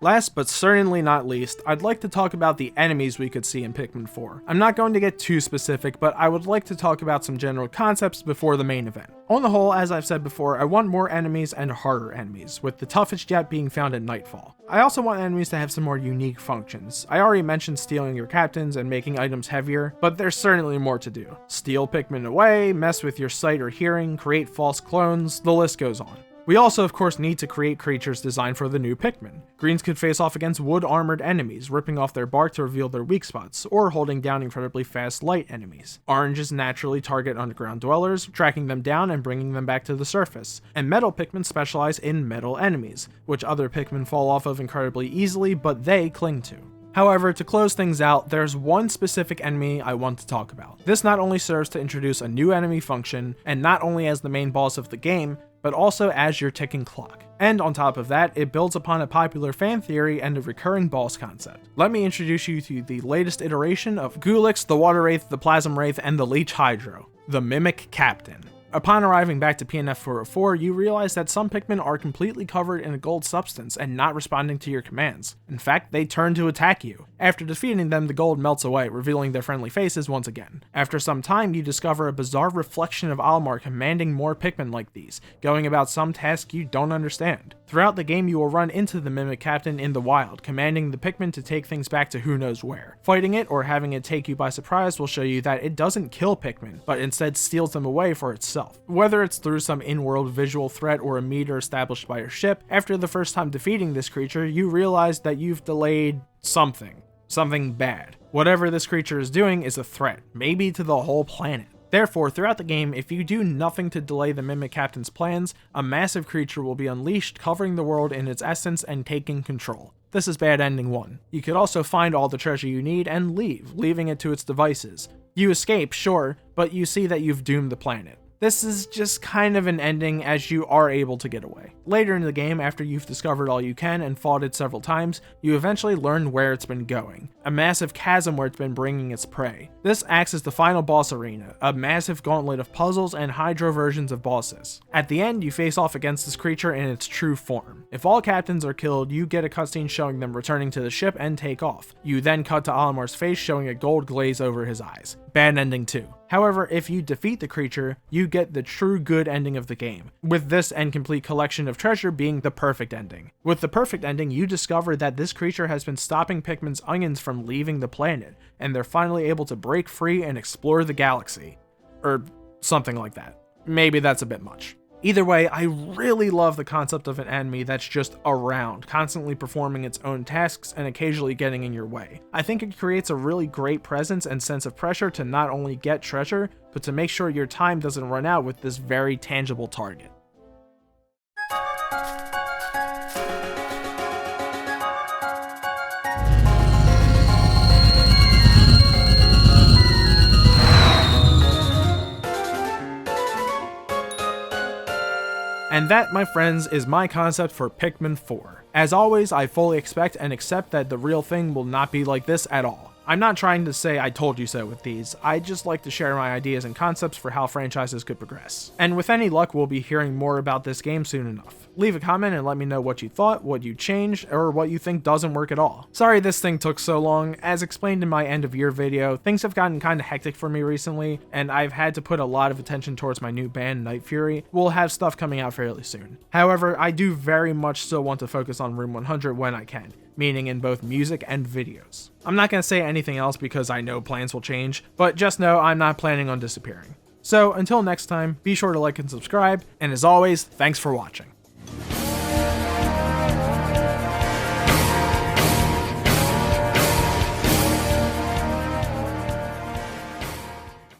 Last but certainly not least, I'd like to talk about the enemies we could see in Pikmin 4. I'm not going to get too specific, but I would like to talk about some general concepts before the main event. On the whole, as I've said before, I want more enemies and harder enemies, with the toughest yet being found at Nightfall. I also want enemies to have some more unique functions. I already mentioned stealing your captains and making items heavier, but there's certainly more to do. Steal Pikmin away, mess with your sight or hearing, create false clones, the list goes on. We also of course need to create creatures designed for the new Pikmin. Greens could face off against wood armored enemies, ripping off their bark to reveal their weak spots, or holding down incredibly fast light enemies. Oranges naturally target underground dwellers, tracking them down and bringing them back to the surface. And metal Pikmin specialize in metal enemies, which other Pikmin fall off of incredibly easily, but they cling to. However, to close things out, there's one specific enemy I want to talk about. This not only serves to introduce a new enemy function, and not only as the main boss of the game, but also as your ticking clock. And on top of that, it builds upon a popular fan theory and a recurring boss concept. Let me introduce you to the latest iteration of Gulix, the Water Wraith, the Plasm Wraith, and the Leech Hydro, the Mimic Captain. Upon arriving back to PNF 404, you realize that some Pikmin are completely covered in a gold substance and not responding to your commands. In fact, they turn to attack you. After defeating them, the gold melts away, revealing their friendly faces once again. After some time, you discover a bizarre reflection of Almar commanding more Pikmin like these, going about some task you don't understand. Throughout the game, you will run into the Mimic Captain in the wild, commanding the Pikmin to take things back to who knows where. Fighting it or having it take you by surprise will show you that it doesn't kill Pikmin, but instead steals them away for itself. Whether it's through some in-world visual threat or a meter established by your ship, after the first time defeating this creature, you realize that you've delayed something bad. Whatever this creature is doing is a threat, maybe to the whole planet. Therefore, throughout the game, if you do nothing to delay the Mimic Captain's plans, a massive creature will be unleashed, covering the world in its essence and taking control. This is bad ending 1. You could also find all the treasure you need and leave, leaving it to its devices. You escape, sure, but you see that you've doomed the planet. This is just kind of an ending as you are able to get away. Later in the game, after you've discovered all you can and fought it several times, you eventually learn where it's been going. A massive chasm where it's been bringing its prey. This acts as the final boss arena, a massive gauntlet of puzzles and hydro versions of bosses. At the end, you face off against this creature in its true form. If all captains are killed, you get a cutscene showing them returning to the ship and take off. You then cut to Alamar's face showing a gold glaze over his eyes. Bad ending 2. However, if you defeat the creature, you get the true good ending of the game, with this and complete collection of treasure being the perfect ending. With the perfect ending, you discover that this creature has been stopping Pikmin's onions from leaving the planet, and they're finally able to break free and explore the galaxy. Or something like that. Maybe that's a bit much. Either way, I really love the concept of an enemy that's just around, constantly performing its own tasks and occasionally getting in your way. I think it creates a really great presence and sense of pressure to not only get treasure, but to make sure your time doesn't run out with this very tangible target. And that, my friends, is my concept for Pikmin 4. As always, I fully expect and accept that the real thing will not be like this at all. I'm not trying to say I told you so with these, I just like to share my ideas and concepts for how franchises could progress. And with any luck, we'll be hearing more about this game soon enough. Leave a comment and let me know what you thought, what you changed, or what you think doesn't work at all. Sorry this thing took so long. As explained in my end of year video, things have gotten kinda hectic for me recently, and I've had to put a lot of attention towards my new band, Night Fury. We'll have stuff coming out fairly soon. However, I do very much still want to focus on Room 100 when I can, meaning in both music and videos. I'm not going to say anything else because I know plans will change, but just know I'm not planning on disappearing. So until next time, be sure to like and subscribe, and as always, thanks for watching.